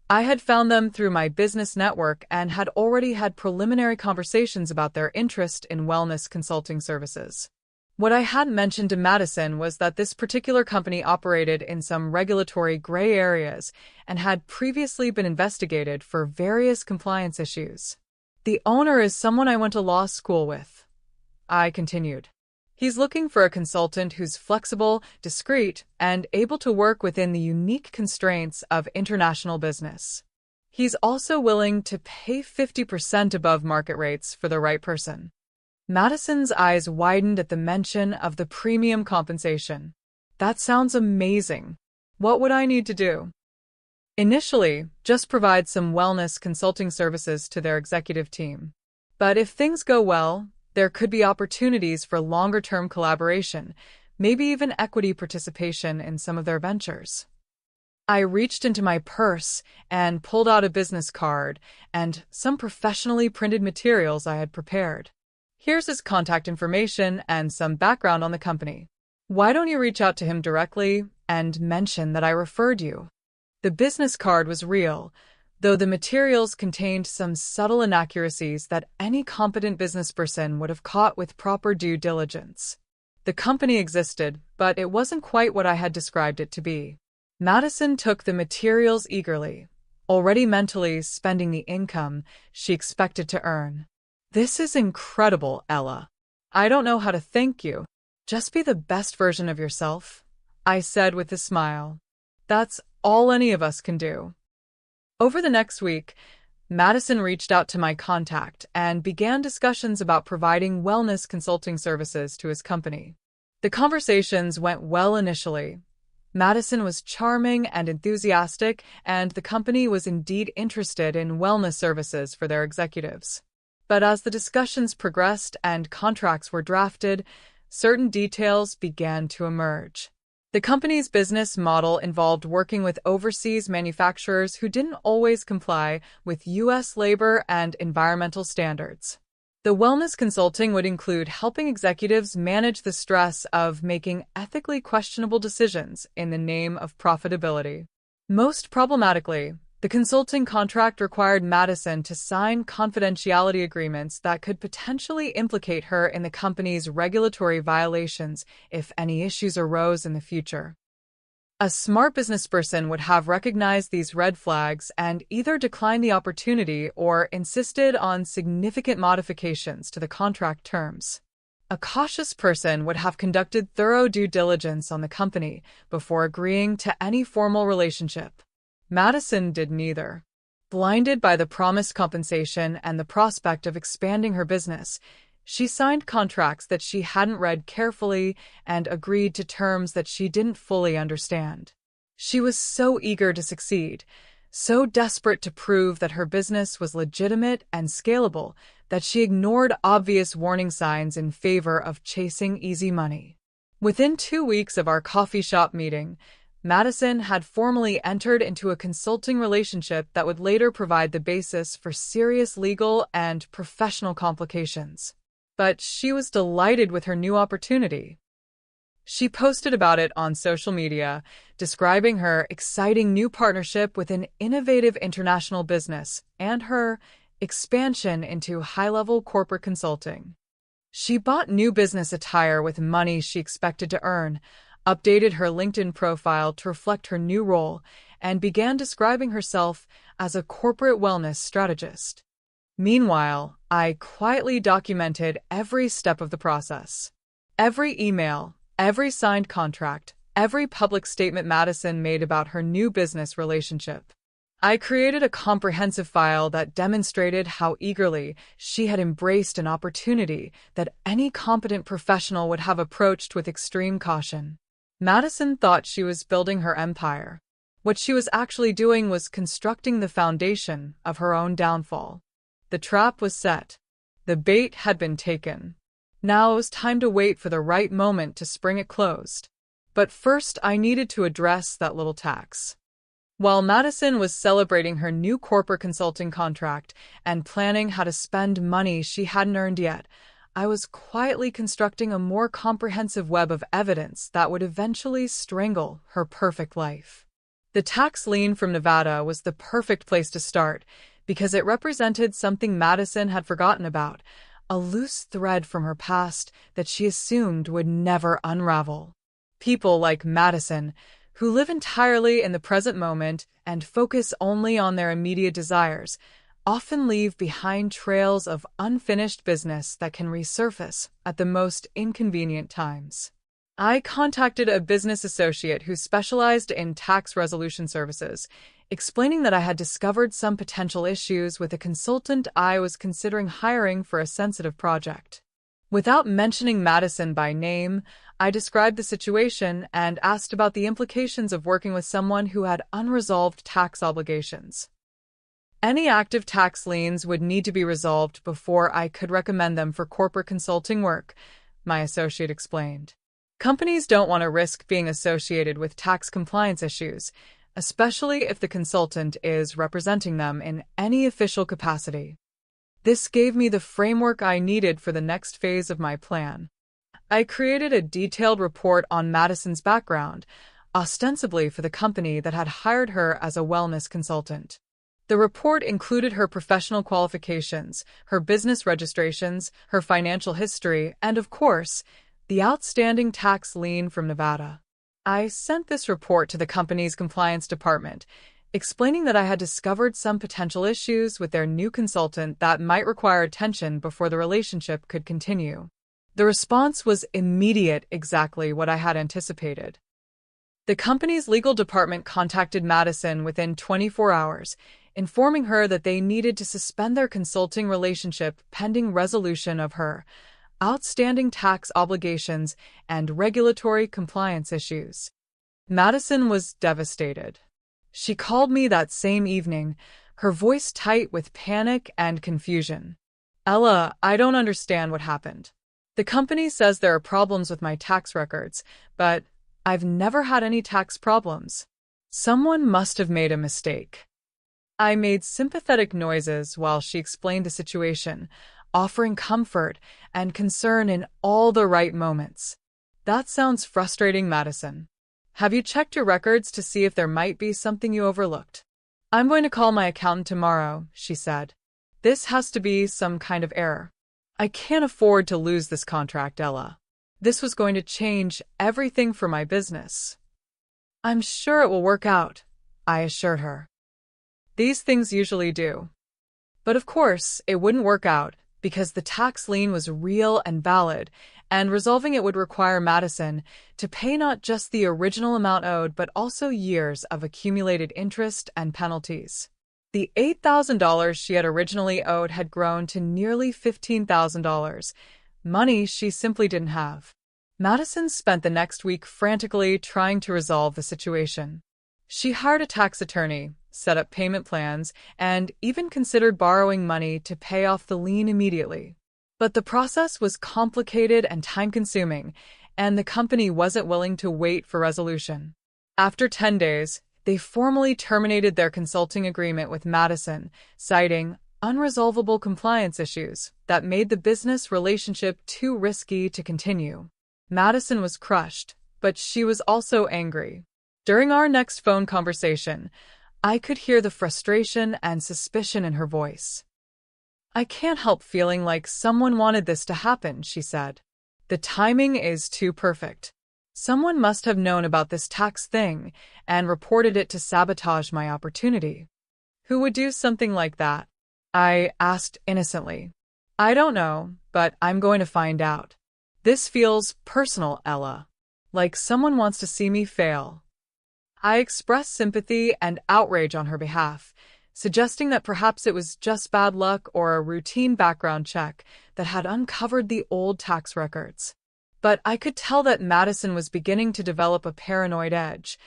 I had found them through my business network and had already had preliminary conversations about their interest in wellness consulting services. What I hadn't mentioned to Madison was that this particular company operated in some regulatory gray areas and had previously been investigated for various compliance issues. The owner is someone I went to law school with, I continued. He's looking for a consultant who's flexible, discreet, and able to work within the unique constraints of international business. He's also willing to pay 50% above market rates for the right person. Madison's eyes widened at the mention of the premium compensation. That sounds amazing. What would I need to do? Initially, just provide some wellness consulting services to their executive team. But if things go well, there could be opportunities for longer-term collaboration, maybe even equity participation in some of their ventures. I reached into my purse and pulled out a business card and some professionally printed materials I had prepared. Here's his contact information and some background on the company. Why don't you reach out to him directly and mention that I referred you? The business card was real, though the materials contained some subtle inaccuracies that any competent businessperson would have caught with proper due diligence. The company existed, but it wasn't quite what I had described it to be. Madison took the materials eagerly, already mentally spending the income she expected to earn. This is incredible, Ella. I don't know how to thank you. Just be the best version of yourself, I said with a smile. That's all any of us can do. Over the next week, Madison reached out to my contact and began discussions about providing wellness consulting services to his company. The conversations went well initially. Madison was charming and enthusiastic, and the company was indeed interested in wellness services for their executives. But as the discussions progressed and contracts were drafted, certain details began to emerge. The company's business model involved working with overseas manufacturers who didn't always comply with U.S. labor and environmental standards. The wellness consulting would include helping executives manage the stress of making ethically questionable decisions in the name of profitability. Most problematically, the consulting contract required Madison to sign confidentiality agreements that could potentially implicate her in the company's regulatory violations if any issues arose in the future. A smart businessperson would have recognized these red flags and either declined the opportunity or insisted on significant modifications to the contract terms. A cautious person would have conducted thorough due diligence on the company before agreeing to any formal relationship. Madison did neither. Blinded by the promised compensation and the prospect of expanding her business, she signed contracts that she hadn't read carefully and agreed to terms that she didn't fully understand. She was so eager to succeed, so desperate to prove that her business was legitimate and scalable, that she ignored obvious warning signs in favor of chasing easy money. Within 2 weeks of our coffee shop meeting, Madison had formally entered into a consulting relationship that would later provide the basis for serious legal and professional complications. But she was delighted with her new opportunity. She posted about it on social media, describing her exciting new partnership with an innovative international business and her expansion into high-level corporate consulting. She bought new business attire with money she expected to earn, updated her LinkedIn profile to reflect her new role, and began describing herself as a corporate wellness strategist. Meanwhile, I quietly documented every step of the process. Every email, every signed contract, every public statement Madison made about her new business relationship. I created a comprehensive file that demonstrated how eagerly she had embraced an opportunity that any competent professional would have approached with extreme caution. Madison thought she was building her empire. What she was actually doing was constructing the foundation of her own downfall. The trap was set. The bait had been taken. Now it was time to wait for the right moment to spring it closed. But first I needed to address that little tax. While Madison was celebrating her new corporate consulting contract and planning how to spend money she hadn't earned yet, I was quietly constructing a more comprehensive web of evidence that would eventually strangle her perfect life. The tax lien from Nevada was the perfect place to start because it represented something Madison had forgotten about, a loose thread from her past that she assumed would never unravel. People like Madison, who live entirely in the present moment and focus only on their immediate desires, often leave behind trails of unfinished business that can resurface at the most inconvenient times. I contacted a business associate who specialized in tax resolution services, explaining that I had discovered some potential issues with a consultant I was considering hiring for a sensitive project. Without mentioning Madison by name, I described the situation and asked about the implications of working with someone who had unresolved tax obligations. Any active tax liens would need to be resolved before I could recommend them for corporate consulting work, my associate explained. Companies don't want to risk being associated with tax compliance issues, especially if the consultant is representing them in any official capacity. This gave me the framework I needed for the next phase of my plan. I created a detailed report on Madison's background, ostensibly for the company that had hired her as a wellness consultant. The report included her professional qualifications, her business registrations, her financial history, and, of course, the outstanding tax lien from Nevada. I sent this report to the company's compliance department, explaining that I had discovered some potential issues with their new consultant that might require attention before the relationship could continue. The response was immediate, exactly what I had anticipated. The company's legal department contacted Madison within 24 hours, informing her that they needed to suspend their consulting relationship pending resolution of her outstanding tax obligations and regulatory compliance issues. Madison was devastated. She called me that same evening, her voice tight with panic and confusion. "Ella, I don't understand what happened. The company says there are problems with my tax records, but I've never had any tax problems. Someone must have made a mistake." I made sympathetic noises while she explained the situation, offering comfort and concern in all the right moments. "That sounds frustrating, Madison. Have you checked your records to see if there might be something you overlooked?" "I'm going to call my accountant tomorrow," she said. "This has to be some kind of error. I can't afford to lose this contract, Ella. This was going to change everything for my business." "I'm sure it will work out," I assured her. These things usually do. But of course, it wouldn't work out because the tax lien was real and valid, and resolving it would require Madison to pay not just the original amount owed but also years of accumulated interest and penalties. The $8,000 she had originally owed had grown to nearly $15,000, money she simply didn't have. Madison spent the next week frantically trying to resolve the situation. She hired a tax attorney, set up payment plans, and even considered borrowing money to pay off the lien immediately. But the process was complicated and time-consuming, and the company wasn't willing to wait for resolution. After 10 days, they formally terminated their consulting agreement with Madison, citing unresolvable compliance issues that made the business relationship too risky to continue. Madison was crushed, but she was also angry. During our next phone conversation, I could hear the frustration and suspicion in her voice. "I can't help feeling like someone wanted this to happen," she said. "The timing is too perfect. Someone must have known about this tax thing and reported it to sabotage my opportunity." "Who would do something like that?" I asked innocently. "I don't know, but I'm going to find out. This feels personal, Ella. Like someone wants to see me fail." I expressed sympathy and outrage on her behalf, suggesting that perhaps it was just bad luck or a routine background check that had uncovered the old tax records. But I could tell that Madison was beginning to develop a paranoid edge,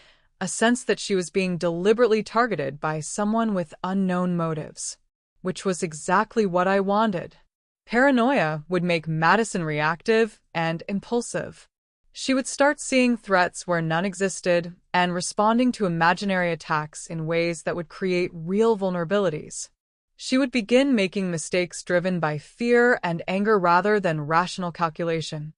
a sense that she was being deliberately targeted by someone with unknown motives, which was exactly what I wanted. Paranoia would make Madison reactive and impulsive. She would start seeing threats where none existed and responding to imaginary attacks in ways that would create real vulnerabilities. She would begin making mistakes driven by fear and anger rather than rational calculation.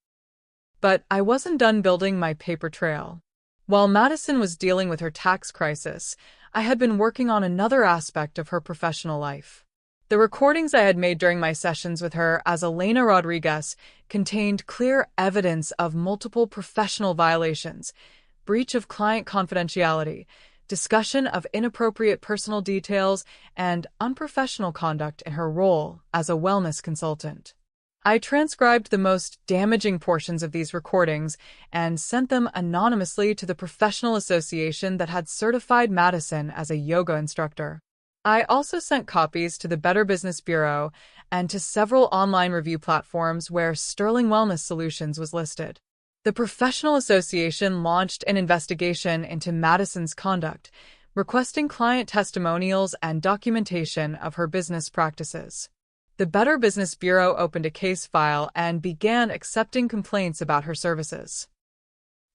But I wasn't done building my paper trail. While Madison was dealing with her tax crisis, I had been working on another aspect of her professional life. The recordings I had made during my sessions with her as Elena Rodriguez contained clear evidence of multiple professional violations, breach of client confidentiality, discussion of inappropriate personal details, and unprofessional conduct in her role as a wellness consultant. I transcribed the most damaging portions of these recordings and sent them anonymously to the professional association that had certified Madison as a yoga instructor. I also sent copies to the Better Business Bureau and to several online review platforms where Sterling Wellness Solutions was listed. The professional association launched an investigation into Madison's conduct, requesting client testimonials and documentation of her business practices. The Better Business Bureau opened a case file and began accepting complaints about her services.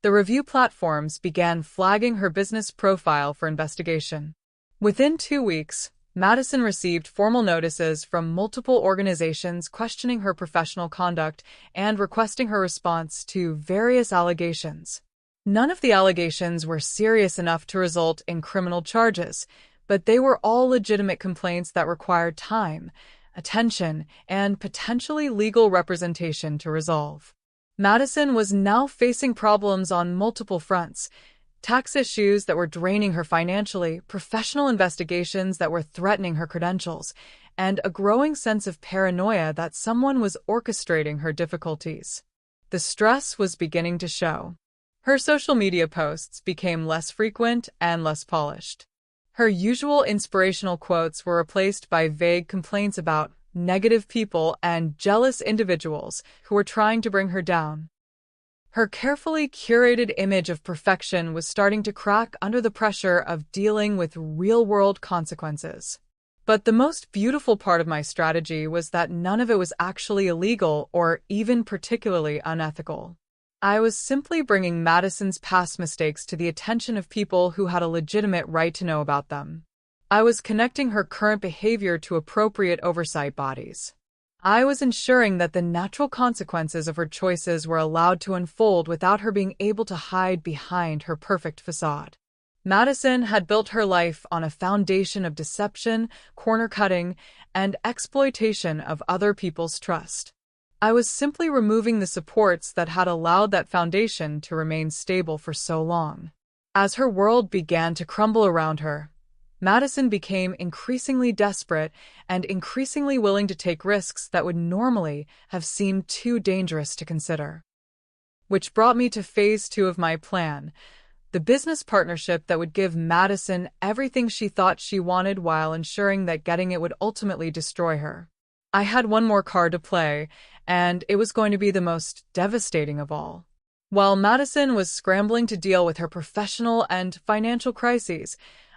The review platforms began flagging her business profile for investigation. Within 2 weeks, Madison received formal notices from multiple organizations questioning her professional conduct and requesting her response to various allegations. None of the allegations were serious enough to result in criminal charges, but they were all legitimate complaints that required time, attention, and potentially legal representation to resolve. Madison was now facing problems on multiple fronts: tax issues that were draining her financially, professional investigations that were threatening her credentials, and a growing sense of paranoia that someone was orchestrating her difficulties. The stress was beginning to show. Her social media posts became less frequent and less polished. Her usual inspirational quotes were replaced by vague complaints about negative people and jealous individuals who were trying to bring her down. Her carefully curated image of perfection was starting to crack under the pressure of dealing with real-world consequences. But the most beautiful part of my strategy was that none of it was actually illegal or even particularly unethical. I was simply bringing Madison's past mistakes to the attention of people who had a legitimate right to know about them. I was connecting her current behavior to appropriate oversight bodies. I was ensuring that the natural consequences of her choices were allowed to unfold without her being able to hide behind her perfect facade. Madison had built her life on a foundation of deception, corner-cutting, and exploitation of other people's trust. I was simply removing the supports that had allowed that foundation to remain stable for so long. As her world began to crumble around her, Madison became increasingly desperate and increasingly willing to take risks that would normally have seemed too dangerous to consider. Which brought me to phase 2 of my plan, the business partnership that would give Madison everything she thought she wanted while ensuring that getting it would ultimately destroy her. I had one more card to play, and it was going to be the most devastating of all. While Madison was scrambling to deal with her professional and financial crises,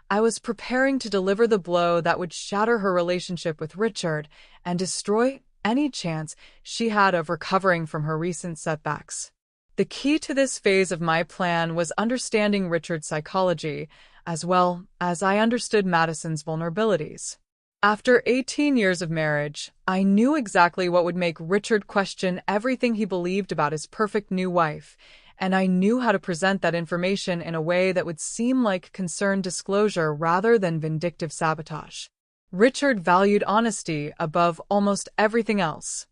I was preparing to deliver the blow that would shatter her relationship with Richard and destroy any chance she had of recovering from her recent setbacks. The key to this phase of my plan was understanding Richard's psychology, as well as I understood Madison's vulnerabilities. After 18 years of marriage, I knew exactly what would make Richard question everything he believed about his perfect new wife, and I knew how to present that information in a way that would seem like concerned disclosure rather than vindictive sabotage. Richard valued honesty above almost everything else.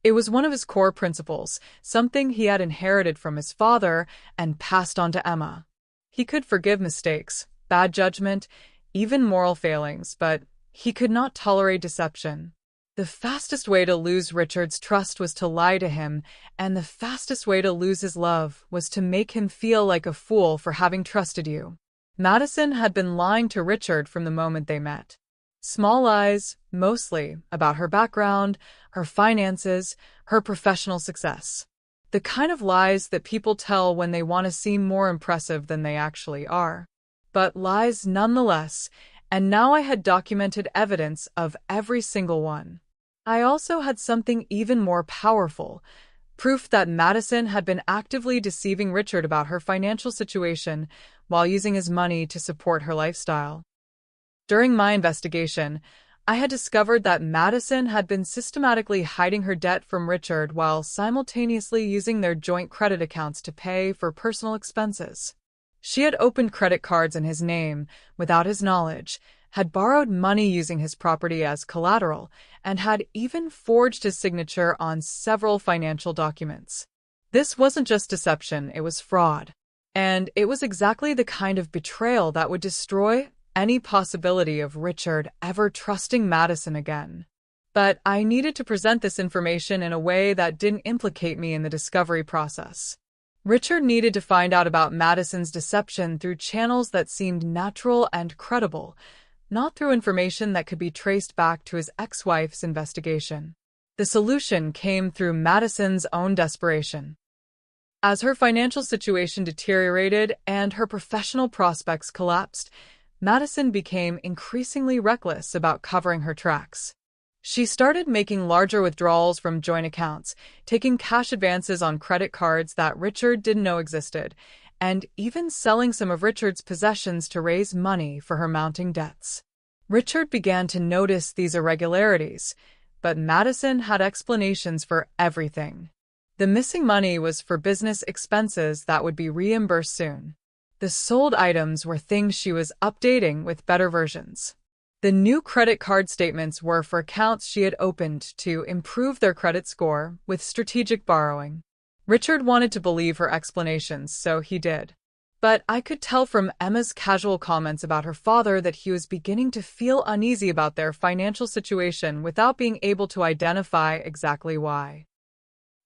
It was one of his core principles, something he had inherited from his father and passed on to Emma. He could forgive mistakes, bad judgment, even moral failings, but he could not tolerate deception. The fastest way to lose Richard's trust was to lie to him, and the fastest way to lose his love was to make him feel like a fool for having trusted you. Madison had been lying to Richard from the moment they met. Small lies, mostly, about her background, her finances, her professional success. The kind of lies that people tell when they want to seem more impressive than they actually are. But lies nonetheless, and now I had documented evidence of every single one. I also had something even more powerful, proof that Madison had been actively deceiving Richard about her financial situation while using his money to support her lifestyle. During my investigation, I had discovered that Madison had been systematically hiding her debt from Richard while simultaneously using their joint credit accounts to pay for personal expenses. She had opened credit cards in his name without his knowledge, had borrowed money using his property as collateral, and had even forged his signature on several financial documents. This wasn't just deception, it was fraud. And it was exactly the kind of betrayal that would destroy any possibility of Richard ever trusting Madison again. But I needed to present this information in a way that didn't implicate me in the discovery process. Richard needed to find out about Madison's deception through channels that seemed natural and credible, not through information that could be traced back to his ex-wife's investigation. The solution came through Madison's own desperation. As her financial situation deteriorated and her professional prospects collapsed, Madison became increasingly reckless about covering her tracks. She started making larger withdrawals from joint accounts, taking cash advances on credit cards that Richard didn't know existed, and even selling some of Richard's possessions to raise money for her mounting debts. Richard began to notice these irregularities, but Madison had explanations for everything. The missing money was for business expenses that would be reimbursed soon. The sold items were things she was updating with better versions. The new credit card statements were for accounts she had opened to improve their credit score with strategic borrowing. Richard wanted to believe her explanations, so he did. But I could tell from Emma's casual comments about her father that he was beginning to feel uneasy about their financial situation without being able to identify exactly why.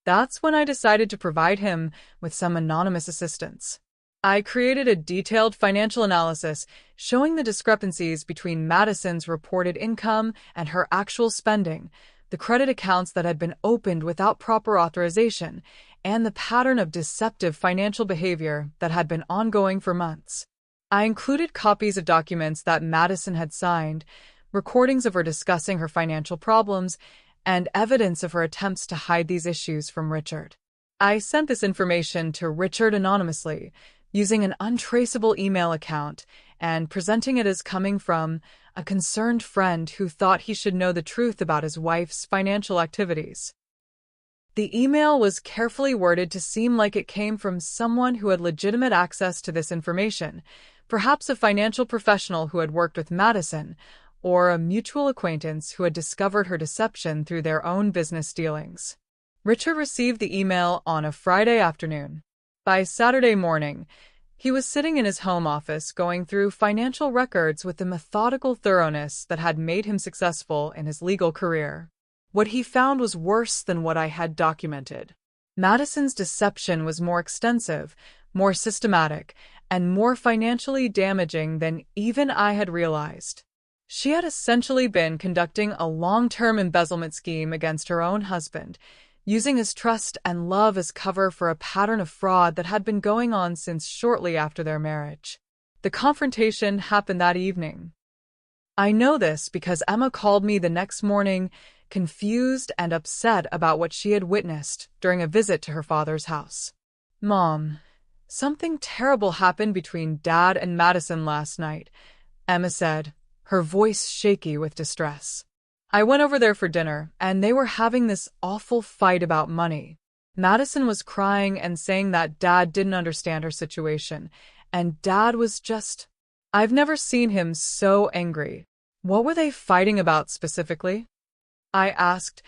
That's when I decided to provide him with some anonymous assistance. I created a detailed financial analysis showing the discrepancies between Madison's reported income and her actual spending, the credit accounts that had been opened without proper authorization, and the pattern of deceptive financial behavior that had been ongoing for months. I included copies of documents that Madison had signed, recordings of her discussing her financial problems, and evidence of her attempts to hide these issues from Richard. I sent this information to Richard anonymously, using an untraceable email account and presenting it as coming from a concerned friend who thought he should know the truth about his wife's financial activities. The email was carefully worded to seem like it came from someone who had legitimate access to this information, perhaps a financial professional who had worked with Madison, or a mutual acquaintance who had discovered her deception through their own business dealings. Richard received the email on a Friday afternoon. By Saturday morning, he was sitting in his home office going through financial records with the methodical thoroughness that had made him successful in his legal career. What he found was worse than what I had documented. Madison's deception was more extensive, more systematic, and more financially damaging than even I had realized. She had essentially been conducting a long-term embezzlement scheme against her own husband, using his trust and love as cover for a pattern of fraud that had been going on since shortly after their marriage. The confrontation happened that evening. I know this because Emma called me the next morning, confused and upset about what she had witnessed during a visit to her father's house. "Mom, something terrible happened between Dad and Madison last night," Emma said, her voice shaky with distress. "I went over there for dinner, and they were having this awful fight about money. Madison was crying and saying that Dad didn't understand her situation, and Dad was just... I've never seen him so angry." "What were they fighting about specifically?" I asked,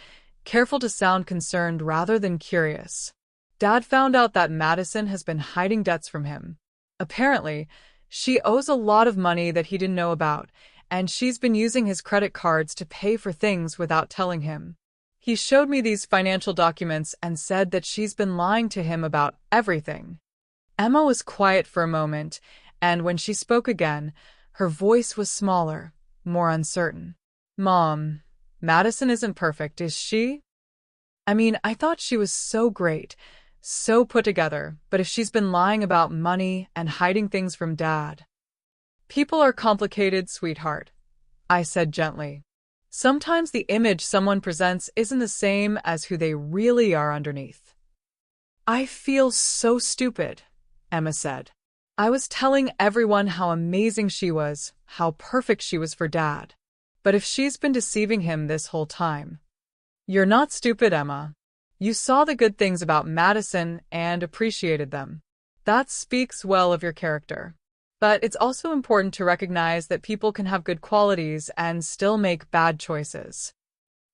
careful to sound concerned rather than curious. "Dad found out that Madison has been hiding debts from him. Apparently, she owes a lot of money that he didn't know about, and she's been using his credit cards to pay for things without telling him. He showed me these financial documents and said that she's been lying to him about everything." Emma was quiet for a moment, and when she spoke again, her voice was smaller, more uncertain. "Mom, Madison isn't perfect, is she? I mean, I thought she was so great, so put together, but if she's been lying about money and hiding things from Dad..." "People are complicated, sweetheart," I said gently. "Sometimes the image someone presents isn't the same as who they really are underneath." "I feel so stupid," Emma said. "I was telling everyone how amazing she was, how perfect she was for Dad. But if she's been deceiving him this whole time..." "You're not stupid, Emma. You saw the good things about Madison and appreciated them. That speaks well of your character." But it's also important to recognize that people can have good qualities and still make bad choices.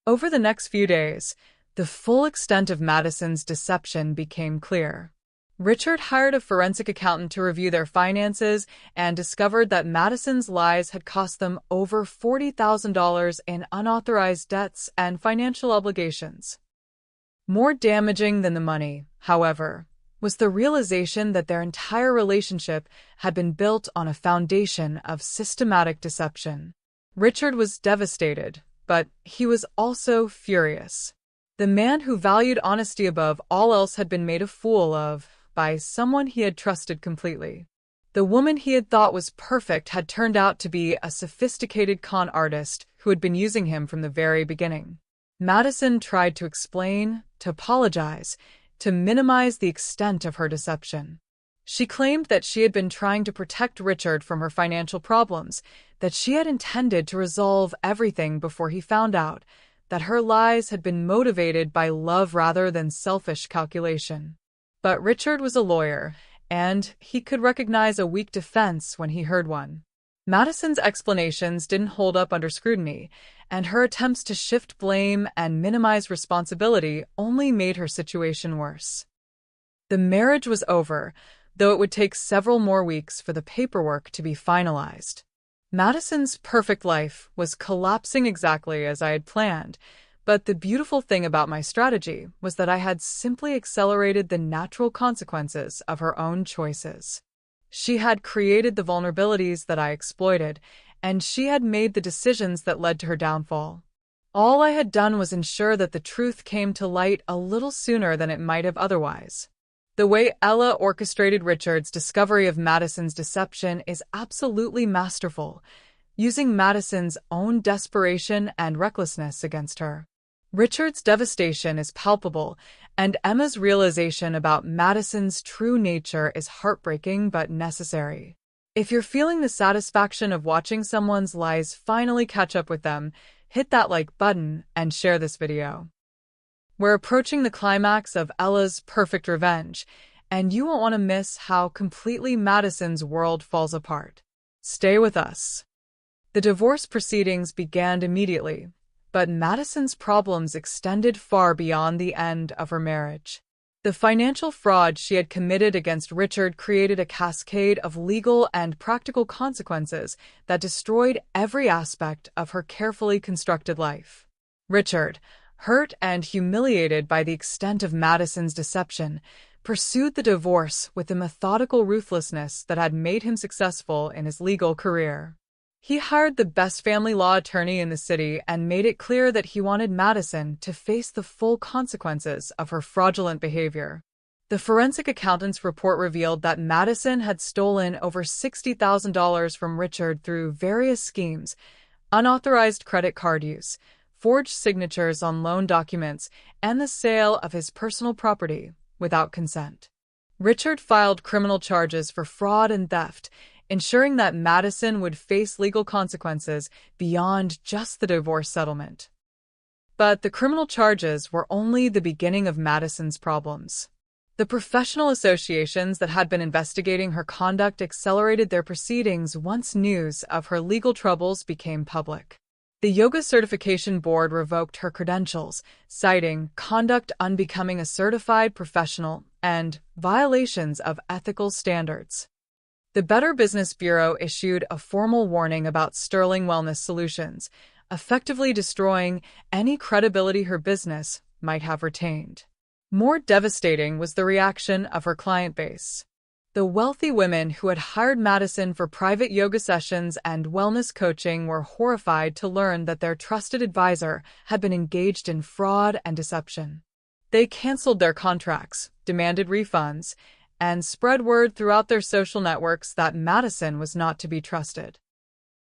Over the next few days, the full extent of Madison's deception became clear. Richard hired a forensic accountant to review their finances and discovered that Madison's lies had cost them over $40,000 in unauthorized debts and financial obligations. More damaging than the money, however, was the realization that their entire relationship had been built on a foundation of systematic deception. Richard was devastated, but he was also furious. The man who valued honesty above all else had been made a fool of by someone he had trusted completely. The woman he had thought was perfect had turned out to be a sophisticated con artist who had been using him from the very beginning. Madison tried to explain, to apologize, to minimize the extent of her deception. She claimed that she had been trying to protect Richard from her financial problems, that she had intended to resolve everything before he found out, that her lies had been motivated by love rather than selfish calculation. But Richard was a lawyer, and he could recognize a weak defense when he heard one. Madison's explanations didn't hold up under scrutiny, and her attempts to shift blame and minimize responsibility only made her situation worse. The marriage was over, though it would take several more weeks for the paperwork to be finalized. Madison's perfect life was collapsing exactly as I had planned, but the beautiful thing about my strategy was that I had simply accelerated the natural consequences of her own choices. She had created the vulnerabilities that I exploited, and she had made the decisions that led to her downfall. All I had done was ensure that the truth came to light a little sooner than it might have otherwise. The way Ella orchestrated Richard's discovery of Madison's deception is absolutely masterful, using Madison's own desperation and recklessness against her. Richard's devastation is palpable, and Emma's realization about Madison's true nature is heartbreaking but necessary. If you're feeling the satisfaction of watching someone's lies finally catch up with them, hit that like button and share this video. We're approaching the climax of Ella's perfect revenge, and you won't want to miss how completely Madison's world falls apart. Stay with us. The divorce proceedings began immediately, but Madison's problems extended far beyond the end of her marriage. The financial fraud she had committed against Richard created a cascade of legal and practical consequences that destroyed every aspect of her carefully constructed life. Richard, hurt and humiliated by the extent of Madison's deception, pursued the divorce with the methodical ruthlessness that had made him successful in his legal career. He hired the best family law attorney in the city and made it clear that he wanted Madison to face the full consequences of her fraudulent behavior. The forensic accountant's report revealed that Madison had stolen over $60,000 from Richard through various schemes, unauthorized credit card use, forged signatures on loan documents, and the sale of his personal property without consent. Richard filed criminal charges for fraud and theft, ensuring that Madison would face legal consequences beyond just the divorce settlement. But the criminal charges were only the beginning of Madison's problems. The professional associations that had been investigating her conduct accelerated their proceedings once news of her legal troubles became public. The Yoga Certification Board revoked her credentials, citing conduct unbecoming a certified professional and violations of ethical standards. The Better Business Bureau issued a formal warning about Sterling Wellness Solutions, effectively destroying any credibility her business might have retained. More devastating was the reaction of her client base. The wealthy women who had hired Madison for private yoga sessions and wellness coaching were horrified to learn that their trusted advisor had been engaged in fraud and deception. They canceled their contracts, demanded refunds, and spread word throughout their social networks that Madison was not to be trusted.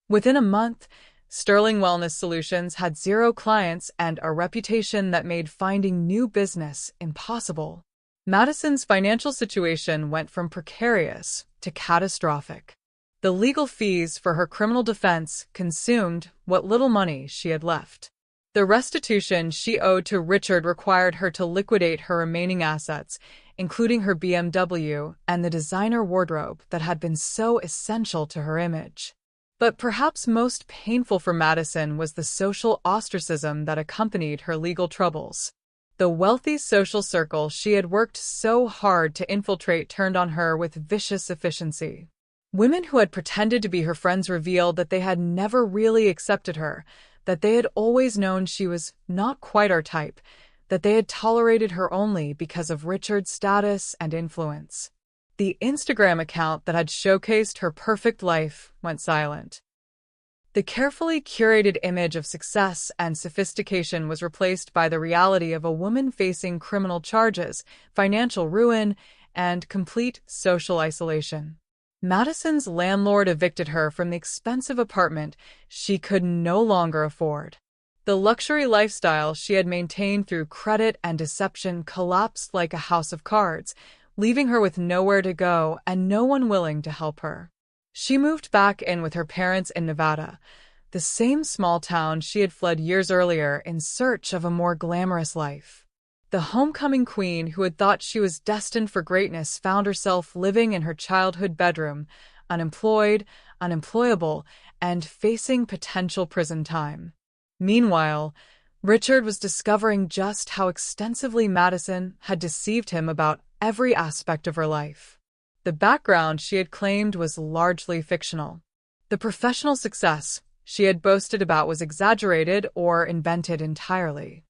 Within a month, Sterling Wellness Solutions had 0 clients and a reputation that made finding new business impossible. Madison's financial situation went from precarious to catastrophic. The legal fees for her criminal defense consumed what little money she had left. The restitution she owed to Richard required her to liquidate her remaining assets, including her BMW and the designer wardrobe that had been so essential to her image. But perhaps most painful for Madison was the social ostracism that accompanied her legal troubles. The wealthy social circle she had worked so hard to infiltrate turned on her with vicious efficiency. Women who had pretended to be her friends revealed that they had never really accepted her, that they had always known she was not quite our type, that they had tolerated her only because of Richard's status and influence. The Instagram account that had showcased her perfect life went silent. The carefully curated image of success and sophistication was replaced by the reality of a woman facing criminal charges, financial ruin, and complete social isolation. Madison's landlord evicted her from the expensive apartment she could no longer afford. The luxury lifestyle she had maintained through credit and deception collapsed like a house of cards, leaving her with nowhere to go and no one willing to help her. She moved back in with her parents in Nevada, the same small town she had fled years earlier in search of a more glamorous life. The homecoming queen who had thought she was destined for greatness found herself living in her childhood bedroom, unemployed, unemployable, and facing potential prison time. Meanwhile, Richard was discovering just how extensively Madison had deceived him about every aspect of her life. The background she had claimed was largely fictional. The professional success she had boasted about was exaggerated or invented entirely.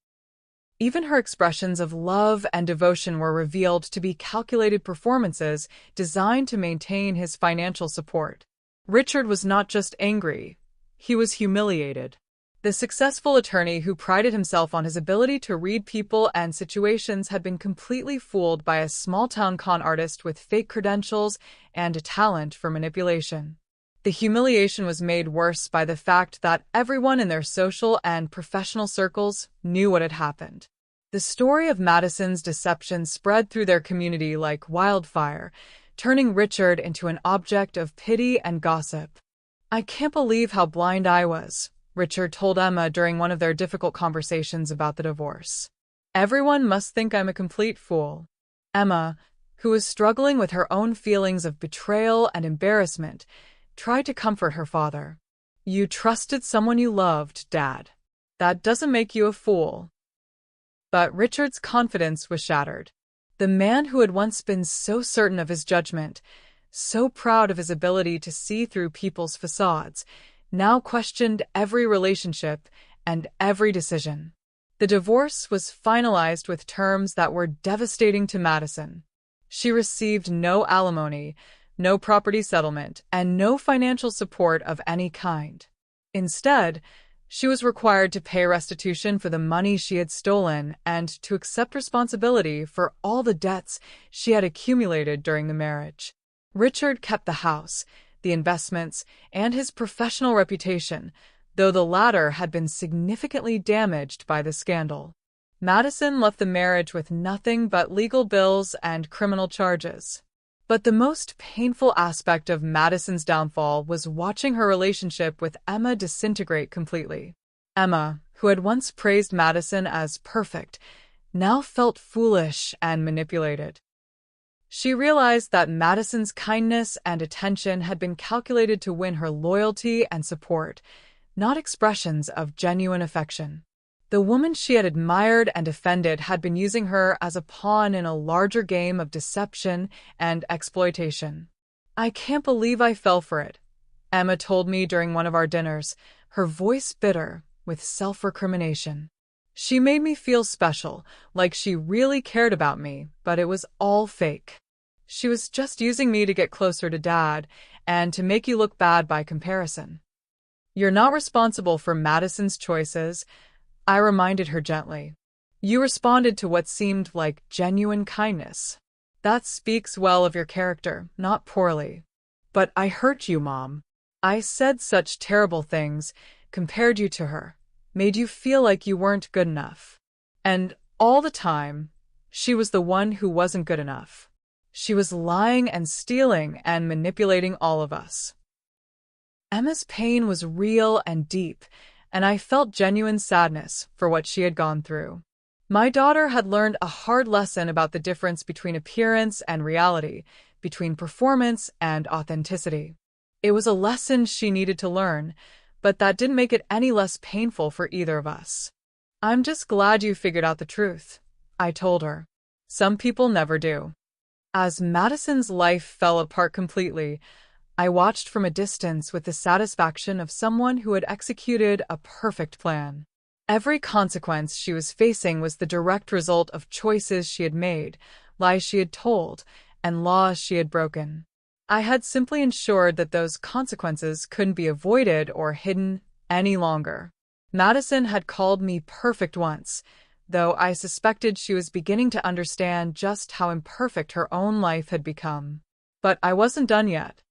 Even her expressions of love and devotion were revealed to be calculated performances designed to maintain his financial support. Richard was not just angry, he was humiliated. The successful attorney who prided himself on his ability to read people and situations had been completely fooled by a small-town con artist with fake credentials and a talent for manipulation. The humiliation was made worse by the fact that everyone in their social and professional circles knew what had happened. The story of Madison's deception spread through their community like wildfire, turning Richard into an object of pity and gossip. "I can't believe how blind I was," Richard told Emma during one of their difficult conversations about the divorce. "Everyone must think I'm a complete fool." Emma, who was struggling with her own feelings of betrayal and embarrassment, tried to comfort her father. "You trusted someone you loved, Dad. That doesn't make you a fool." But Richard's confidence was shattered. The man who had once been so certain of his judgment, so proud of his ability to see through people's facades, now questioned every relationship and every decision. The divorce was finalized with terms that were devastating to Madison. She received no alimony, no property settlement, and no financial support of any kind. Instead, she was required to pay restitution for the money she had stolen and to accept responsibility for all the debts she had accumulated during the marriage. Richard kept the house, the investments, and his professional reputation, though the latter had been significantly damaged by the scandal. Madison left the marriage with nothing but legal bills and criminal charges. But the most painful aspect of Madison's downfall was watching her relationship with Emma disintegrate completely. Emma, who had once praised Madison as perfect, now felt foolish and manipulated. She realized that Madison's kindness and attention had been calculated to win her loyalty and support, not expressions of genuine affection. The woman she had admired and defended had been using her as a pawn in a larger game of deception and exploitation. "I can't believe I fell for it," Emma told me during one of our dinners, her voice bitter with self-recrimination. "She made me feel special, like she really cared about me, but it was all fake. She was just using me to get closer to Dad and to make you look bad by comparison." "You're not responsible for Madison's choices," I reminded her gently. "You responded to what seemed like genuine kindness. That speaks well of your character, not poorly." "But I hurt you, Mom." "I said such terrible things, compared you to her, made you feel like you weren't good enough. And all the time, she was the one who wasn't good enough. She was lying and stealing and manipulating all of us." Emma's pain was real and deep, and I felt genuine sadness for what she had gone through. My daughter had learned a hard lesson about the difference between appearance and reality, between performance and authenticity. It was a lesson she needed to learn, but that didn't make it any less painful for either of us. "I'm just glad you figured out the truth," I told her. "Some people never do." As Madison's life fell apart completely, I watched from a distance with the satisfaction of someone who had executed a perfect plan. Every consequence she was facing was the direct result of choices she had made, lies she had told, and laws she had broken. I had simply ensured that those consequences couldn't be avoided or hidden any longer. Madison had called me perfect once, though I suspected she was beginning to understand just how imperfect her own life had become. But I wasn't done yet.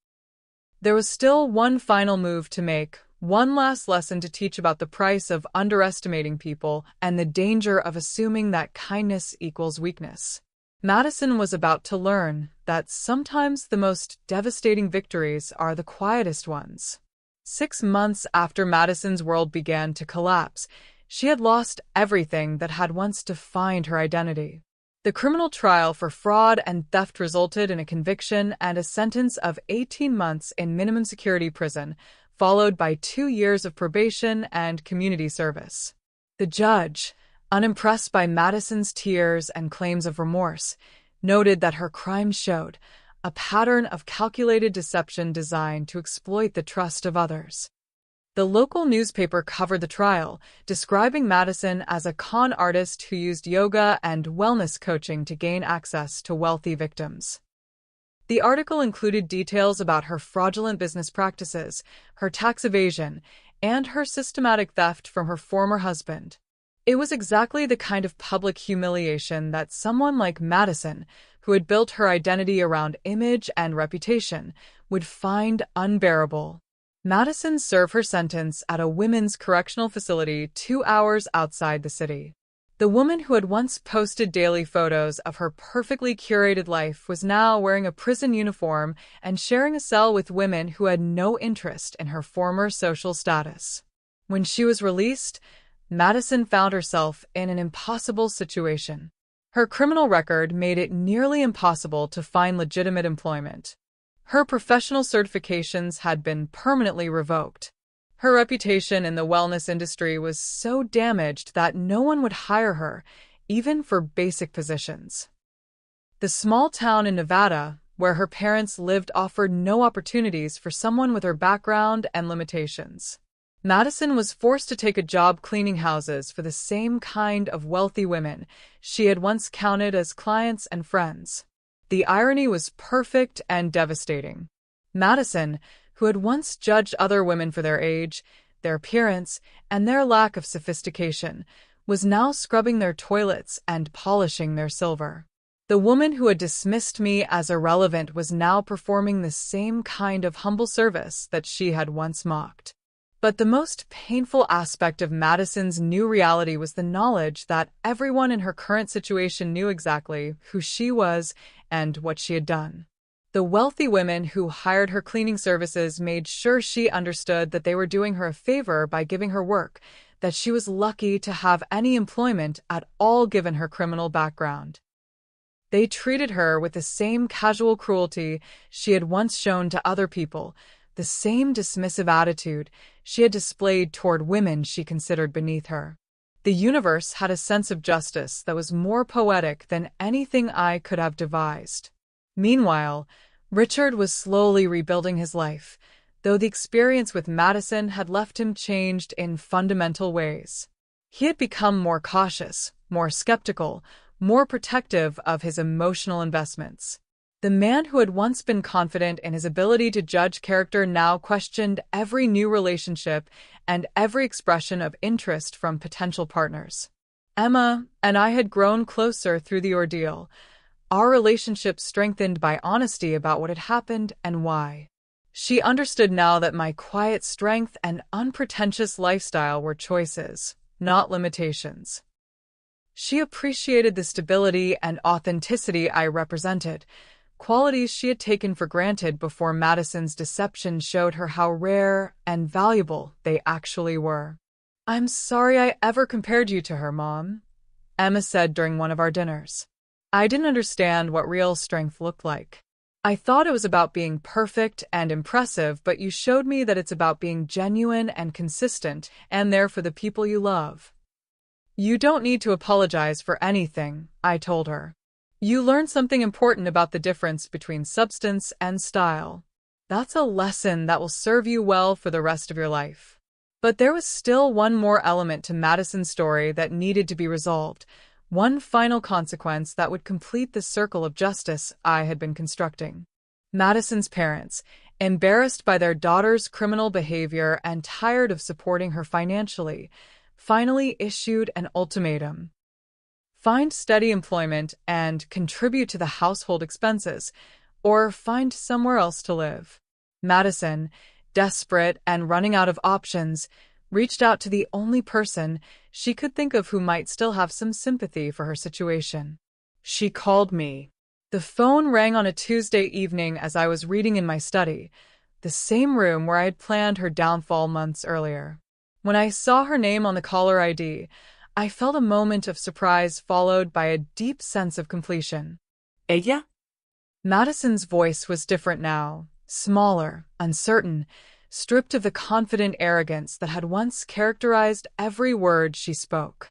There was still one final move to make, one last lesson to teach about the price of underestimating people and the danger of assuming that kindness equals weakness. Madison was about to learn that sometimes the most devastating victories are the quietest ones. 6 months after Madison's world began to collapse, she had lost everything that had once defined her identity. The criminal trial for fraud and theft resulted in a conviction and a sentence of 18 months in minimum security prison, followed by 2 years of probation and community service. The judge, unimpressed by Madison's tears and claims of remorse, noted that her crimes showed a pattern of calculated deception designed to exploit the trust of others. The local newspaper covered the trial, describing Madison as a con artist who used yoga and wellness coaching to gain access to wealthy victims. The article included details about her fraudulent business practices, her tax evasion, and her systematic theft from her former husband. It was exactly the kind of public humiliation that someone like Madison, who had built her identity around image and reputation, would find unbearable. Madison served her sentence at a women's correctional facility 2 hours outside the city. The woman who had once posted daily photos of her perfectly curated life was now wearing a prison uniform and sharing a cell with women who had no interest in her former social status. When she was released, Madison found herself in an impossible situation. Her criminal record made it nearly impossible to find legitimate employment. Her professional certifications had been permanently revoked. Her reputation in the wellness industry was so damaged that no one would hire her, even for basic positions. The small town in Nevada, where her parents lived, offered no opportunities for someone with her background and limitations. Madison was forced to take a job cleaning houses for the same kind of wealthy women she had once counted as clients and friends. The irony was perfect and devastating. Madison, who had once judged other women for their age, their appearance, and their lack of sophistication, was now scrubbing their toilets and polishing their silver. The woman who had dismissed me as irrelevant was now performing the same kind of humble service that she had once mocked. But the most painful aspect of Madison's new reality was the knowledge that everyone in her current situation knew exactly who she was and what she had done. The wealthy women who hired her cleaning services made sure she understood that they were doing her a favor by giving her work, that she was lucky to have any employment at all given her criminal background. They treated her with the same casual cruelty she had once shown to other people, the same dismissive attitude she had displayed toward women she considered beneath her. The universe had a sense of justice that was more poetic than anything I could have devised. Meanwhile, Richard was slowly rebuilding his life, though the experience with Madison had left him changed in fundamental ways. He had become more cautious, more skeptical, more protective of his emotional investments. The man who had once been confident in his ability to judge character now questioned every new relationship and every expression of interest from potential partners. Emma and I had grown closer through the ordeal, our relationship strengthened by honesty about what had happened and why. She understood now that my quiet strength and unpretentious lifestyle were choices, not limitations. She appreciated the stability and authenticity I represented, qualities she had taken for granted before Madison's deception showed her how rare and valuable they actually were. "I'm sorry I ever compared you to her, Mom," Emma said during one of our dinners. I didn't understand what real strength looked like. I thought it was about being perfect and impressive, but you showed me that it's about being genuine and consistent and there for the people you love. You don't need to apologize for anything, I told her. You learned something important about the difference between substance and style. That's a lesson that will serve you well for the rest of your life. But there was still one more element to Madison's story that needed to be resolved, one final consequence that would complete the circle of justice I had been constructing. Madison's parents, embarrassed by their daughter's criminal behavior and tired of supporting her financially, finally issued an ultimatum. Find steady employment and contribute to the household expenses, or find somewhere else to live. Madison, desperate and running out of options, reached out to the only person she could think of who might still have some sympathy for her situation. She called me. The phone rang on a Tuesday evening as I was reading in my study, the same room where I had planned her downfall months earlier. When I saw her name on the caller ID, I felt a moment of surprise followed by a deep sense of completion. ¿Ella? Madison's voice was different now, smaller, uncertain, stripped of the confident arrogance that had once characterized every word she spoke.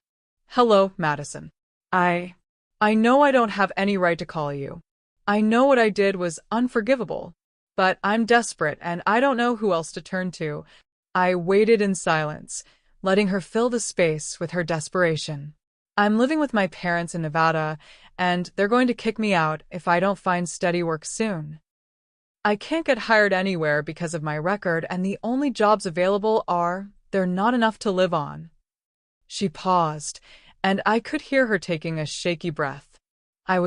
Hello, Madison. I know I don't have any right to call you. I know what I did was unforgivable, but I'm desperate and I don't know who else to turn to. I waited in silence, letting her fill the space with her desperation. I'm living with my parents in Nevada, and they're going to kick me out if I don't find steady work soon. I can't get hired anywhere because of my record, and the only jobs available they're not enough to live on. She paused, and I could hear her taking a shaky breath. I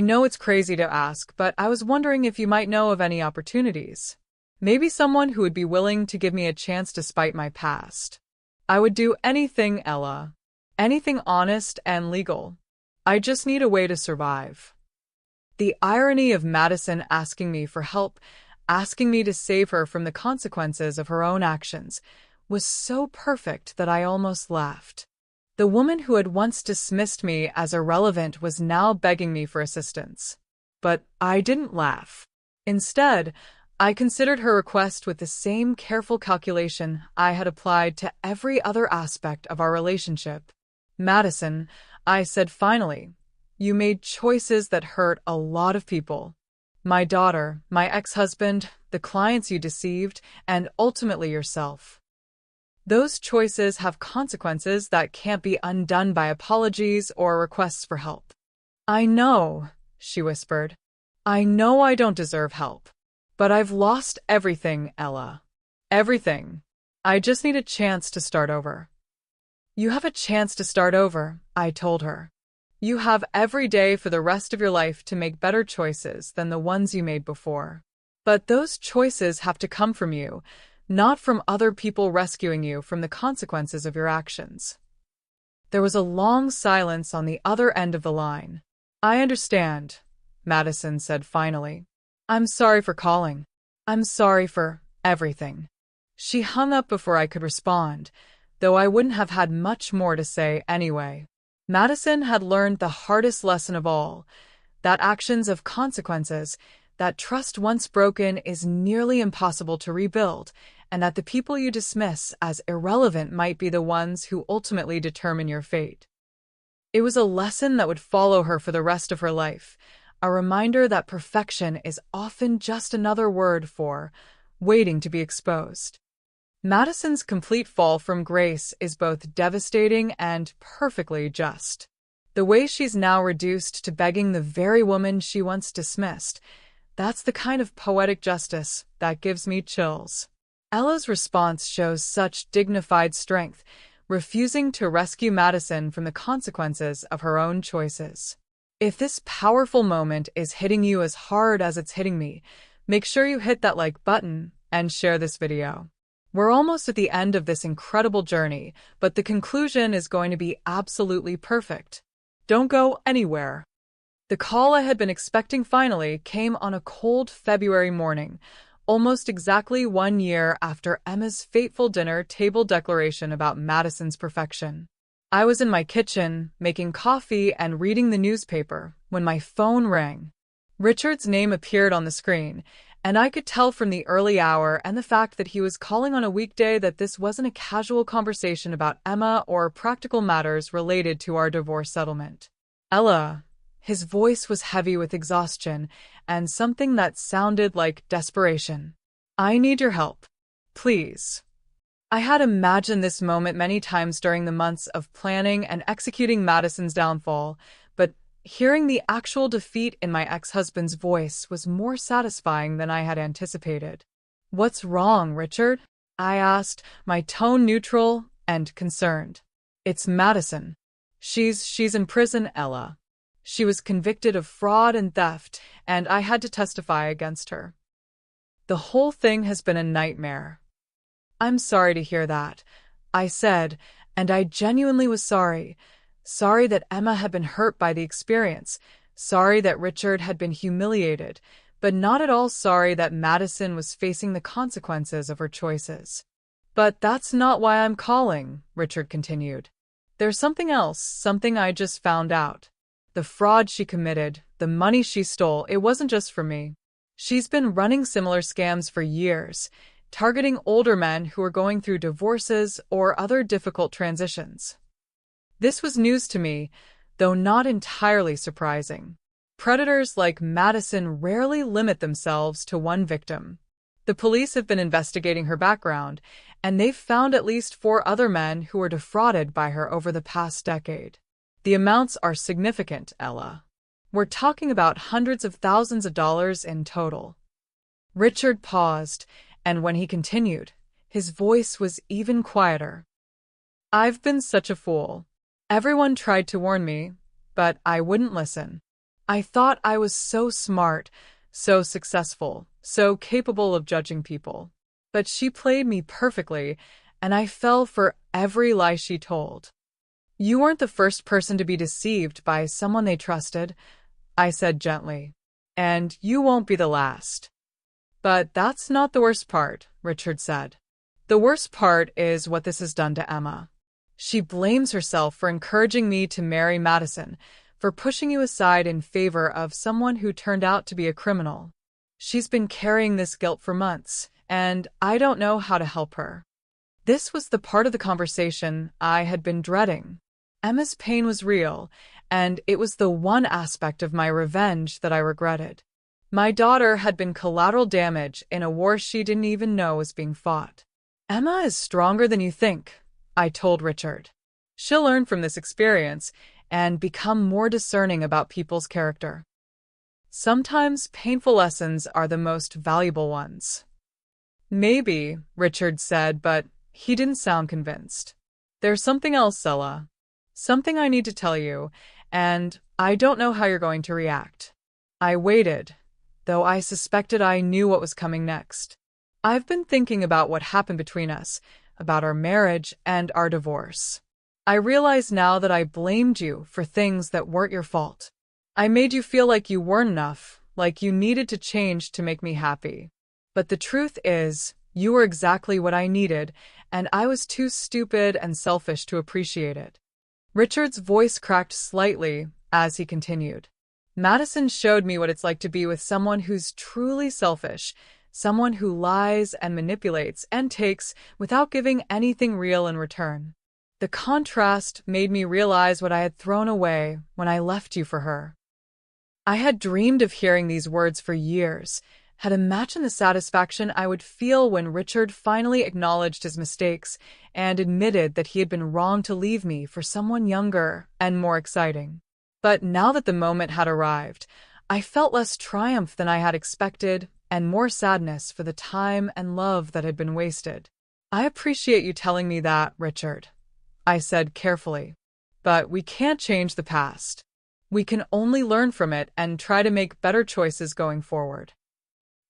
know it's crazy to ask, but I was wondering if you might know of any opportunities. Maybe someone who would be willing to give me a chance despite my past. I would do anything, Ella. Anything honest and legal. I just need a way to survive. The irony of Madison asking me for help, asking me to save her from the consequences of her own actions, was so perfect that I almost laughed. The woman who had once dismissed me as irrelevant was now begging me for assistance. But I didn't laugh. Instead, I considered her request with the same careful calculation I had applied to every other aspect of our relationship. Madison, I said finally, you made choices that hurt a lot of people. My daughter, my ex-husband, the clients you deceived, and ultimately yourself. Those choices have consequences that can't be undone by apologies or requests for help. I know, she whispered. I know I don't deserve help. But I've lost everything, Ella. Everything. I just need a chance to start over. You have a chance to start over, I told her. You have every day for the rest of your life to make better choices than the ones you made before. But those choices have to come from you, not from other people rescuing you from the consequences of your actions. There was a long silence on the other end of the line. I understand, Madison said finally. I'm sorry for calling. I'm sorry for everything. She hung up before I could respond, though I wouldn't have had much more to say anyway. Madison had learned the hardest lesson of all, that actions have consequences, that trust once broken is nearly impossible to rebuild, and that the people you dismiss as irrelevant might be the ones who ultimately determine your fate. It was a lesson that would follow her for the rest of her life, a reminder that perfection is often just another word for waiting to be exposed. Madison's complete fall from grace is both devastating and perfectly just. The way she's now reduced to begging the very woman she once dismissed, that's the kind of poetic justice that gives me chills. Ella's response shows such dignified strength, refusing to rescue Madison from the consequences of her own choices. If this powerful moment is hitting you as hard as it's hitting me, make sure you hit that like button and share this video. We're almost at the end of this incredible journey, but the conclusion is going to be absolutely perfect. Don't go anywhere. The call I had been expecting finally came on a cold February morning, almost exactly 1 year after Emma's fateful dinner table declaration about Madison's perfection. I was in my kitchen, making coffee and reading the newspaper, when my phone rang. Richard's name appeared on the screen, and I could tell from the early hour and the fact that he was calling on a weekday that this wasn't a casual conversation about Emma or practical matters related to our divorce settlement. Ella. His voice was heavy with exhaustion and something that sounded like desperation. I need your help. Please. I had imagined this moment many times during the months of planning and executing Madison's downfall, but hearing the actual defeat in my ex-husband's voice was more satisfying than I had anticipated. What's wrong, Richard? I asked, my tone neutral and concerned. It's Madison. She's in prison, Ella. She was convicted of fraud and theft, and I had to testify against her. The whole thing has been a nightmare. I'm sorry to hear that, I said, and I genuinely was sorry. Sorry that Emma had been hurt by the experience, sorry that Richard had been humiliated, but not at all sorry that Madison was facing the consequences of her choices. But that's not why I'm calling, Richard continued. There's something else, something I just found out. The fraud she committed, the money she stole, it wasn't just for me. She's been running similar scams for years, targeting older men who are going through divorces or other difficult transitions. This was news to me, though not entirely surprising. Predators like Madison rarely limit themselves to one victim. The police have been investigating her background, and they've found at least 4 other men who were defrauded by her over the past decade. The amounts are significant, Ella. We're talking about hundreds of thousands of dollars in total. Richard paused, and when he continued, his voice was even quieter. I've been such a fool. Everyone tried to warn me, but I wouldn't listen. I thought I was so smart, so successful, so capable of judging people. But she played me perfectly, and I fell for every lie she told. You weren't the first person to be deceived by someone they trusted, I said gently. And you won't be the last. But that's not the worst part, Richard said. The worst part is what this has done to Emma. She blames herself for encouraging me to marry Madison, for pushing you aside in favor of someone who turned out to be a criminal. She's been carrying this guilt for months, and I don't know how to help her. This was the part of the conversation I had been dreading. Emma's pain was real, and it was the one aspect of my revenge that I regretted. My daughter had been collateral damage in a war she didn't even know was being fought. Emma is stronger than you think, I told Richard. She'll learn from this experience and become more discerning about people's character. Sometimes painful lessons are the most valuable ones. Maybe, Richard said, but he didn't sound convinced. There's something else, Ella. Something I need to tell you, and I don't know how you're going to react. I waited, though I suspected I knew what was coming next. I've been thinking about what happened between us, about our marriage and our divorce. I realize now that I blamed you for things that weren't your fault. I made you feel like you weren't enough, like you needed to change to make me happy. But the truth is, you were exactly what I needed, and I was too stupid and selfish to appreciate it. Richard's voice cracked slightly as he continued. Madison showed me what it's like to be with someone who's truly selfish, someone who lies and manipulates and takes without giving anything real in return. The contrast made me realize what I had thrown away when I left you for her. I had dreamed of hearing these words for years, had imagined the satisfaction I would feel when Richard finally acknowledged his mistakes and admitted that he had been wrong to leave me for someone younger and more exciting. But now that the moment had arrived, I felt less triumph than I had expected and more sadness for the time and love that had been wasted. I appreciate you telling me that, Richard, I said carefully. But we can't change the past. We can only learn from it and try to make better choices going forward.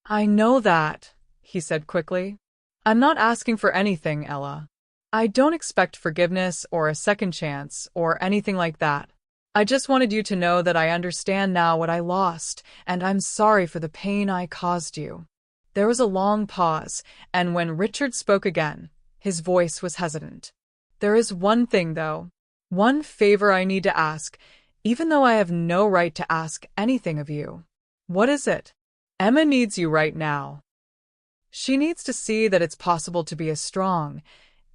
I know that, he said quickly. I'm not asking for anything, Ella. I don't expect forgiveness or a second chance or anything like that. I just wanted you to know that I understand now what I lost, and I'm sorry for the pain I caused you. There was a long pause, and when Richard spoke again, his voice was hesitant. There is one thing, though. One favor I need to ask, even though I have no right to ask anything of you. What is it? Emma needs you right now. She needs to see that it's possible to be a strong,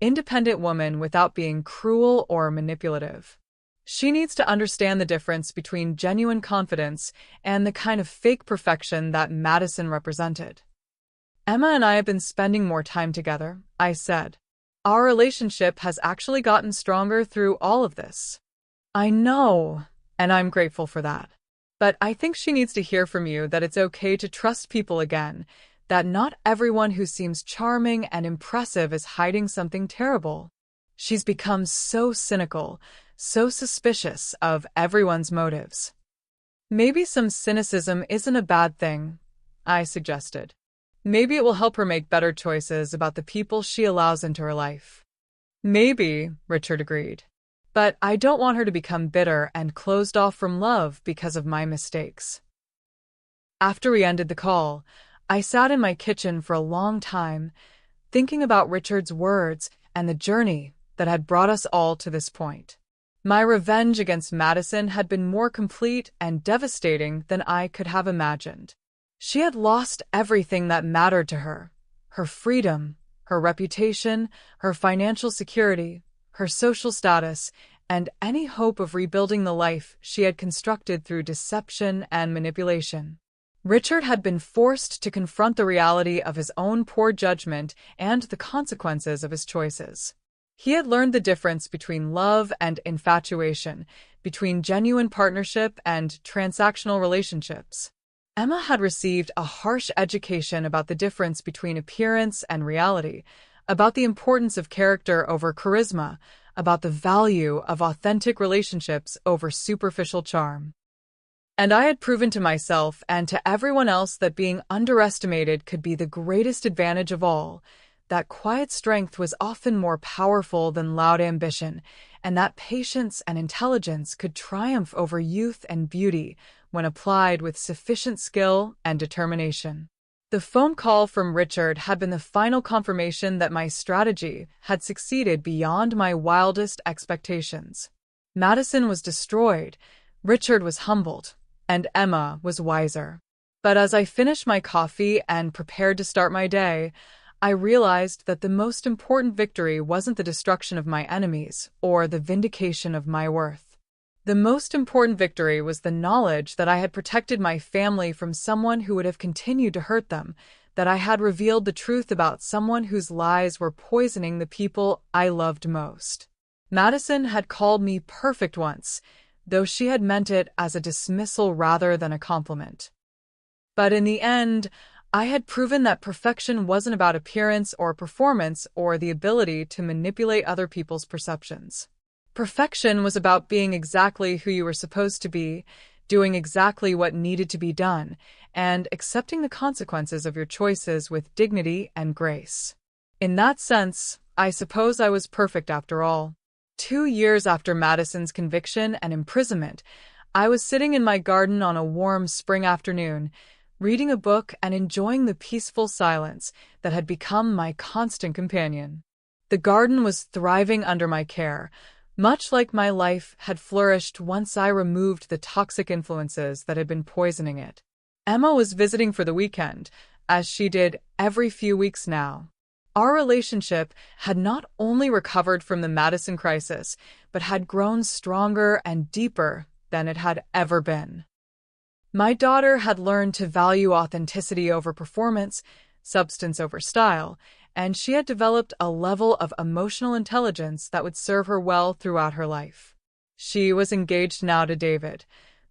independent woman without being cruel or manipulative. She needs to understand the difference between genuine confidence and the kind of fake perfection that Madison represented. Emma and I have been spending more time together, I said. Our relationship has actually gotten stronger through all of this. I know, and I'm grateful for that. But I think she needs to hear from you that it's okay to trust people again, that not everyone who seems charming and impressive is hiding something terrible. She's become so cynical, so suspicious of everyone's motives. Maybe some cynicism isn't a bad thing, I suggested. Maybe it will help her make better choices about the people she allows into her life. Maybe, Richard agreed. But I don't want her to become bitter and closed off from love because of my mistakes. After we ended the call, I sat in my kitchen for a long time, thinking about Richard's words and the journey that had brought us all to this point. My revenge against Madison had been more complete and devastating than I could have imagined. She had lost everything that mattered to her: her freedom, her reputation, her financial security, her social status, and any hope of rebuilding the life she had constructed through deception and manipulation. Richard had been forced to confront the reality of his own poor judgment and the consequences of his choices. He had learned the difference between love and infatuation, between genuine partnership and transactional relationships. Emma had received a harsh education about the difference between appearance and reality, about the importance of character over charisma, about the value of authentic relationships over superficial charm. And I had proven to myself and to everyone else that being underestimated could be the greatest advantage of all, that quiet strength was often more powerful than loud ambition, and that patience and intelligence could triumph over youth and beauty when applied with sufficient skill and determination. The phone call from Richard had been the final confirmation that my strategy had succeeded beyond my wildest expectations. Madison was destroyed, Richard was humbled, and Emma was wiser. But as I finished my coffee and prepared to start my day, I realized that the most important victory wasn't the destruction of my enemies or the vindication of my worth. The most important victory was the knowledge that I had protected my family from someone who would have continued to hurt them, that I had revealed the truth about someone whose lies were poisoning the people I loved most. Madison had called me perfect once, though she had meant it as a dismissal rather than a compliment. But in the end, I had proven that perfection wasn't about appearance or performance or the ability to manipulate other people's perceptions. Perfection was about being exactly who you were supposed to be, doing exactly what needed to be done, and accepting the consequences of your choices with dignity and grace. In that sense, I suppose I was perfect after all. 2 years after Madison's conviction and imprisonment, I was sitting in my garden on a warm spring afternoon, reading a book and enjoying the peaceful silence that had become my constant companion. The garden was thriving under my care, much like my life had flourished once I removed the toxic influences that had been poisoning it. Emma was visiting for the weekend, as she did every few weeks now. Our relationship had not only recovered from the Madison crisis, but had grown stronger and deeper than it had ever been. My daughter had learned to value authenticity over performance, substance over style, and she had developed a level of emotional intelligence that would serve her well throughout her life. She was engaged now to David,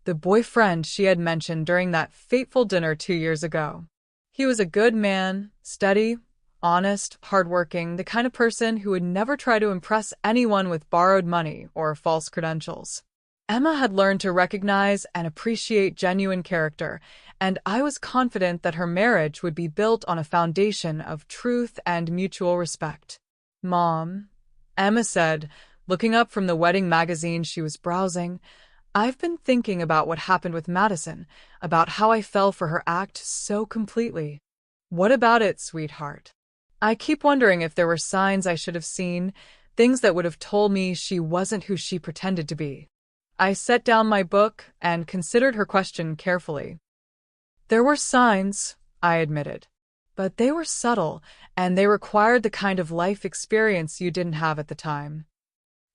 the boyfriend she had mentioned during that fateful dinner 2 years ago. He was a good man, steady, honest, hardworking, the kind of person who would never try to impress anyone with borrowed money or false credentials. Emma had learned to recognize and appreciate genuine character, and I was confident that her marriage would be built on a foundation of truth and mutual respect. "Mom," Emma said, looking up from the wedding magazine she was browsing, "I've been thinking about what happened with Madison, about how I fell for her act so completely." "What about it, sweetheart?" "I keep wondering if there were signs I should have seen, things that would have told me she wasn't who she pretended to be. I set down my book and considered her question carefully. There were signs, I admitted, but they were subtle, and they required the kind of life experience you didn't have at the time.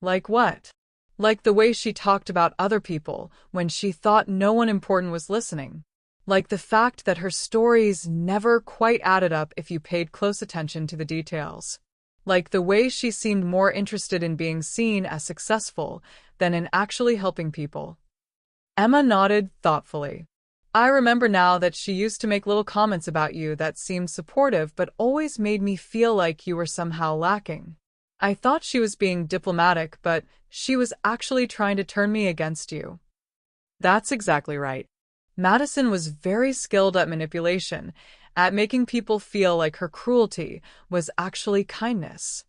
Like what? Like the way she talked about other people when she thought no one important was listening. Like the fact that her stories never quite added up if you paid close attention to the details. Like the way she seemed more interested in being seen as successful than in actually helping people. Emma nodded thoughtfully. I remember now that she used to make little comments about you that seemed supportive but always made me feel like you were somehow lacking. I thought she was being diplomatic, but she was actually trying to turn me against you. That's exactly right. Madison was very skilled at manipulation, at making people feel like her cruelty was actually kindness.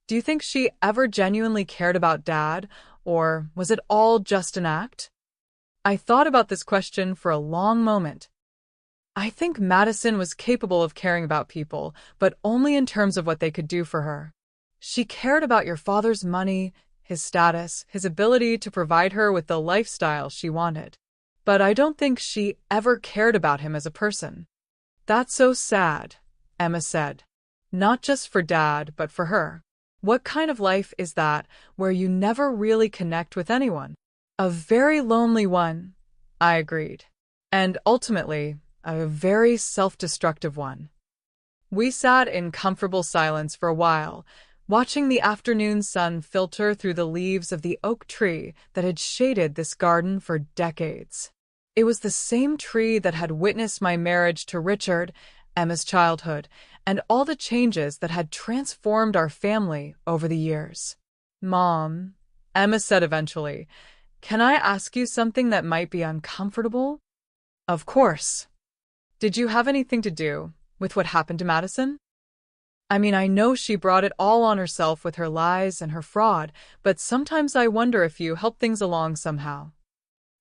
Do you think she ever genuinely cared about Dad, or was it all just an act? I thought about this question for a long moment. I think Madison was capable of caring about people, but only in terms of what they could do for her. She cared about your father's money, his status, his ability to provide her with the lifestyle she wanted. But I don't think she ever cared about him as a person. That's so sad, Emma said. Not just for Dad, but for her. What kind of life is that where you never really connect with anyone? A very lonely one, I agreed. And ultimately, a very self-destructive one. We sat in comfortable silence for a while, watching the afternoon sun filter through the leaves of the oak tree that had shaded this garden for decades. It was the same tree that had witnessed my marriage to Richard, Emma's childhood, and all the changes that had transformed our family over the years. Mom, Emma said eventually, can I ask you something that might be uncomfortable? Of course. Did you have anything to do with what happened to Madison? I mean, I know she brought it all on herself with her lies and her fraud, but sometimes I wonder if you helped things along somehow.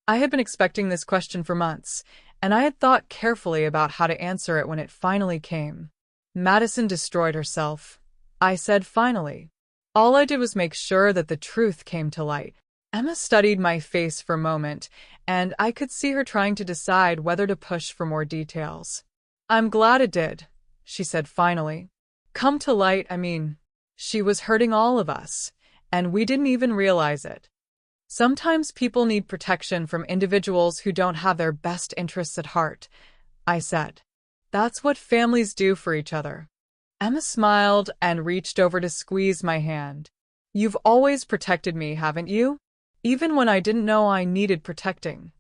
I had been expecting this question for months, and I had thought carefully about how to answer it when it finally came. Madison destroyed herself, I said finally. All I did was make sure that the truth came to light. Emma studied my face for a moment, and I could see her trying to decide whether to push for more details. I'm glad it did, she said finally. Come to light, I mean, she was hurting all of us, and we didn't even realize it. Sometimes people need protection from individuals who don't have their best interests at heart, I said. That's what families do for each other. Emma smiled and reached over to squeeze my hand. You've always protected me, haven't you? Even when I didn't know I needed protecting.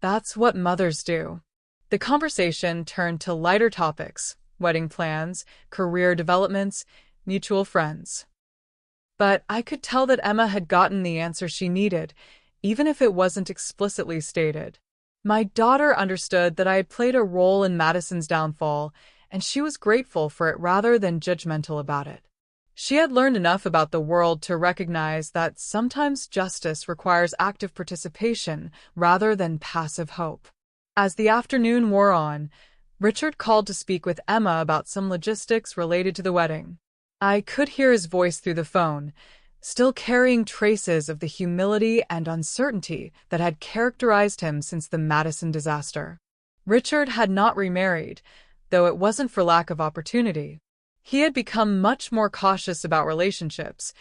That's what mothers do. The conversation turned to lighter topics, wedding plans, career developments, mutual friends. But I could tell that Emma had gotten the answer she needed, even if it wasn't explicitly stated. My daughter understood that I had played a role in Madison's downfall, and she was grateful for it rather than judgmental about it. She had learned enough about the world to recognize that sometimes justice requires active participation rather than passive hope. As the afternoon wore on, Richard called to speak with Emma about some logistics related to the wedding. I could hear his voice through the phone, still carrying traces of the humility and uncertainty that had characterized him since the Madison disaster. Richard had not remarried, though it wasn't for lack of opportunity. He had become much more cautious about relationships,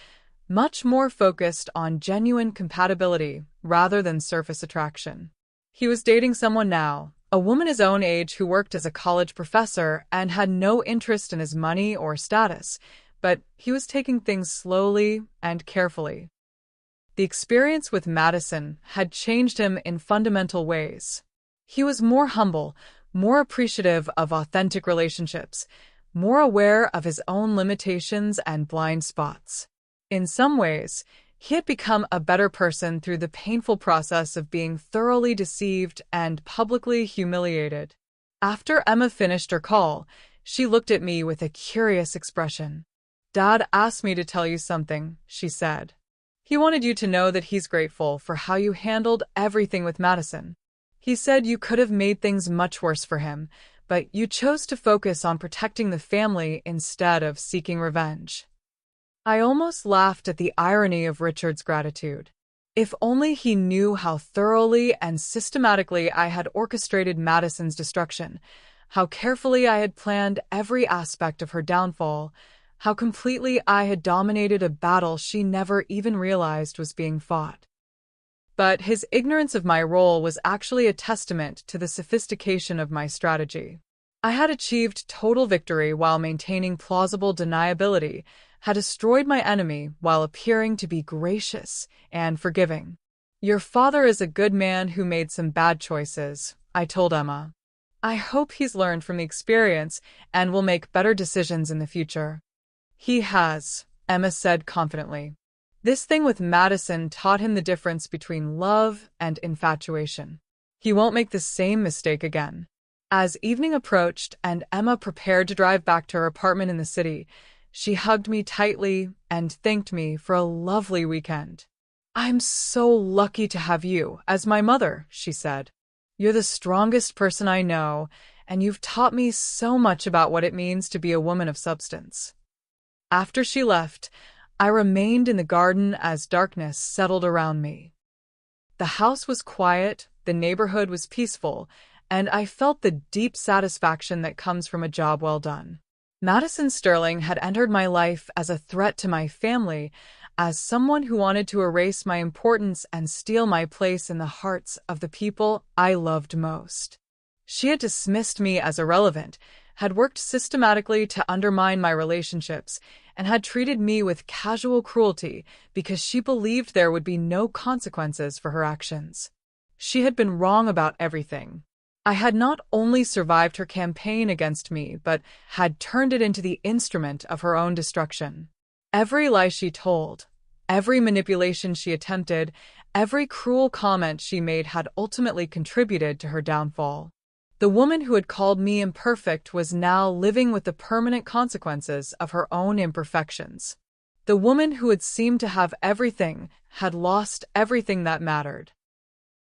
much more focused on genuine compatibility rather than surface attraction. He was dating someone now, a woman his own age who worked as a college professor and had no interest in his money or status, but he was taking things slowly and carefully. The experience with Madison had changed him in fundamental ways. He was more humble, more appreciative of authentic relationships, more aware of his own limitations and blind spots. In some ways, he had become a better person through the painful process of being thoroughly deceived and publicly humiliated. After Emma finished her call, she looked at me with a curious expression. Dad asked me to tell you something, she said. He wanted you to know that he's grateful for how you handled everything with Madison. He said you could have made things much worse for him, but you chose to focus on protecting the family instead of seeking revenge. I almost laughed at the irony of Richard's gratitude. If only he knew how thoroughly and systematically I had orchestrated Madison's destruction, how carefully I had planned every aspect of her downfall, how completely I had dominated a battle she never even realized was being fought. But his ignorance of my role was actually a testament to the sophistication of my strategy. I had achieved total victory while maintaining plausible deniability, had destroyed my enemy while appearing to be gracious and forgiving. Your father is a good man who made some bad choices, I told Emma. I hope he's learned from the experience and will make better decisions in the future. He has, Emma said confidently. This thing with Madison taught him the difference between love and infatuation. He won't make the same mistake again. As evening approached and Emma prepared to drive back to her apartment in the city, she hugged me tightly and thanked me for a lovely weekend. I'm so lucky to have you as my mother, she said. You're the strongest person I know, and you've taught me so much about what it means to be a woman of substance. After she left, I remained in the garden as darkness settled around me. The house was quiet, the neighborhood was peaceful, and I felt the deep satisfaction that comes from a job well done. Madison Sterling had entered my life as a threat to my family, as someone who wanted to erase my importance and steal my place in the hearts of the people I loved most. She had dismissed me as irrelevant, had worked systematically to undermine my relationships, and had treated me with casual cruelty because she believed there would be no consequences for her actions. She had been wrong about everything. I had not only survived her campaign against me, but had turned it into the instrument of her own destruction. Every lie she told, every manipulation she attempted, every cruel comment she made had ultimately contributed to her downfall. The woman who had called me imperfect was now living with the permanent consequences of her own imperfections. The woman who had seemed to have everything had lost everything that mattered.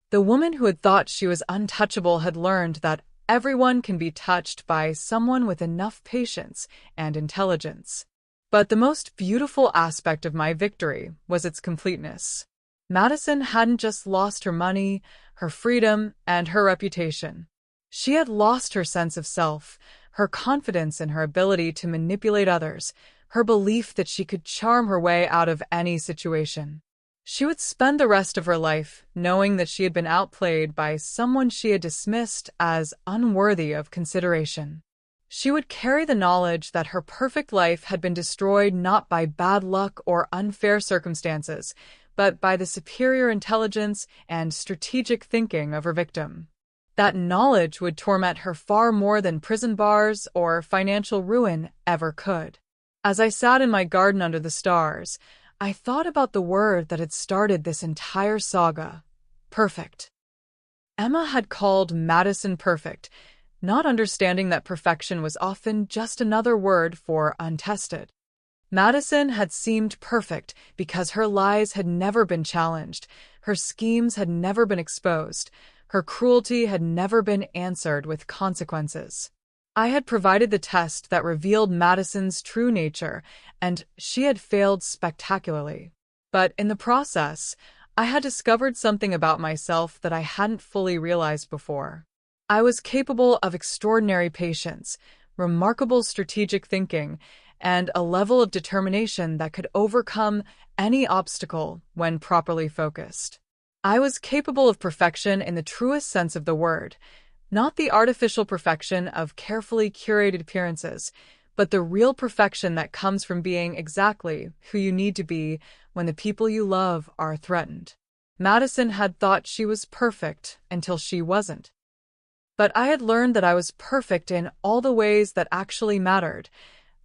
The woman who had thought she was untouchable had learned that everyone can be touched by someone with enough patience and intelligence. But the most beautiful aspect of my victory was its completeness. Madison hadn't just lost her money, her freedom, and her reputation. She had lost her sense of self, her confidence in her ability to manipulate others, her belief that she could charm her way out of any situation. She would spend the rest of her life knowing that she had been outplayed by someone she had dismissed as unworthy of consideration. She would carry the knowledge that her perfect life had been destroyed not by bad luck or unfair circumstances, but by the superior intelligence and strategic thinking of her victim. That knowledge would torment her far more than prison bars or financial ruin ever could. As I sat in my garden under the stars, I thought about the word that had started this entire saga: perfect. Emma had called Madison perfect, not understanding that perfection was often just another word for untested. Madison had seemed perfect because her lies had never been challenged, her schemes had never been exposed, her cruelty had never been answered with consequences. I had provided the test that revealed Madison's true nature, and she had failed spectacularly. But in the process, I had discovered something about myself that I hadn't fully realized before. I was capable of extraordinary patience, remarkable strategic thinking, and a level of determination that could overcome any obstacle when properly focused. I was capable of perfection in the truest sense of the word, not the artificial perfection of carefully curated appearances, but the real perfection that comes from being exactly who you need to be when the people you love are threatened. Madison had thought she was perfect until she wasn't. But I had learned that I was perfect in all the ways that actually mattered,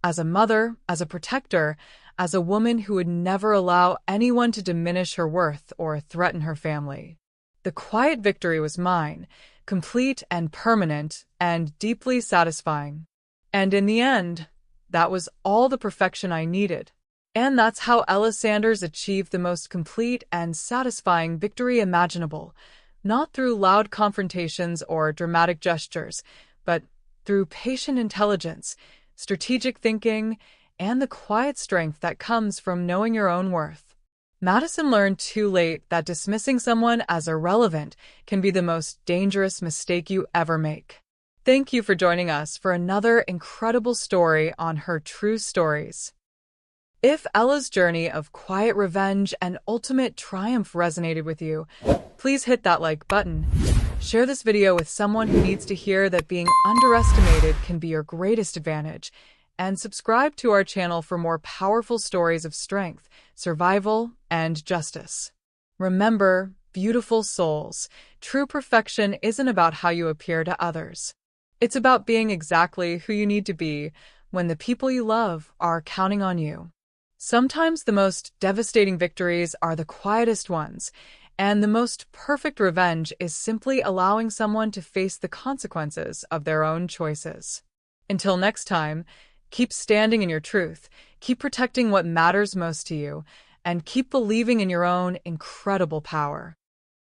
as a mother, as a protector, as a woman who would never allow anyone to diminish her worth or threaten her family. The quiet victory was mine, complete and permanent and deeply satisfying. And in the end, that was all the perfection I needed. And that's how Ella Sanders achieved the most complete and satisfying victory imaginable, not through loud confrontations or dramatic gestures, but through patient intelligence, strategic thinking, and the quiet strength that comes from knowing your own worth. Madison learned too late that dismissing someone as irrelevant can be the most dangerous mistake you ever make. Thank you for joining us for another incredible story on Her True Stories. If Ella's journey of quiet revenge and ultimate triumph resonated with you, please hit that like button. Share this video with someone who needs to hear that being underestimated can be your greatest advantage, and subscribe to our channel for more powerful stories of strength, survival, and justice. Remember, beautiful souls, true perfection isn't about how you appear to others. It's about being exactly who you need to be when the people you love are counting on you. Sometimes the most devastating victories are the quietest ones, and the most perfect revenge is simply allowing someone to face the consequences of their own choices. Until next time, keep standing in your truth, keep protecting what matters most to you, and keep believing in your own incredible power.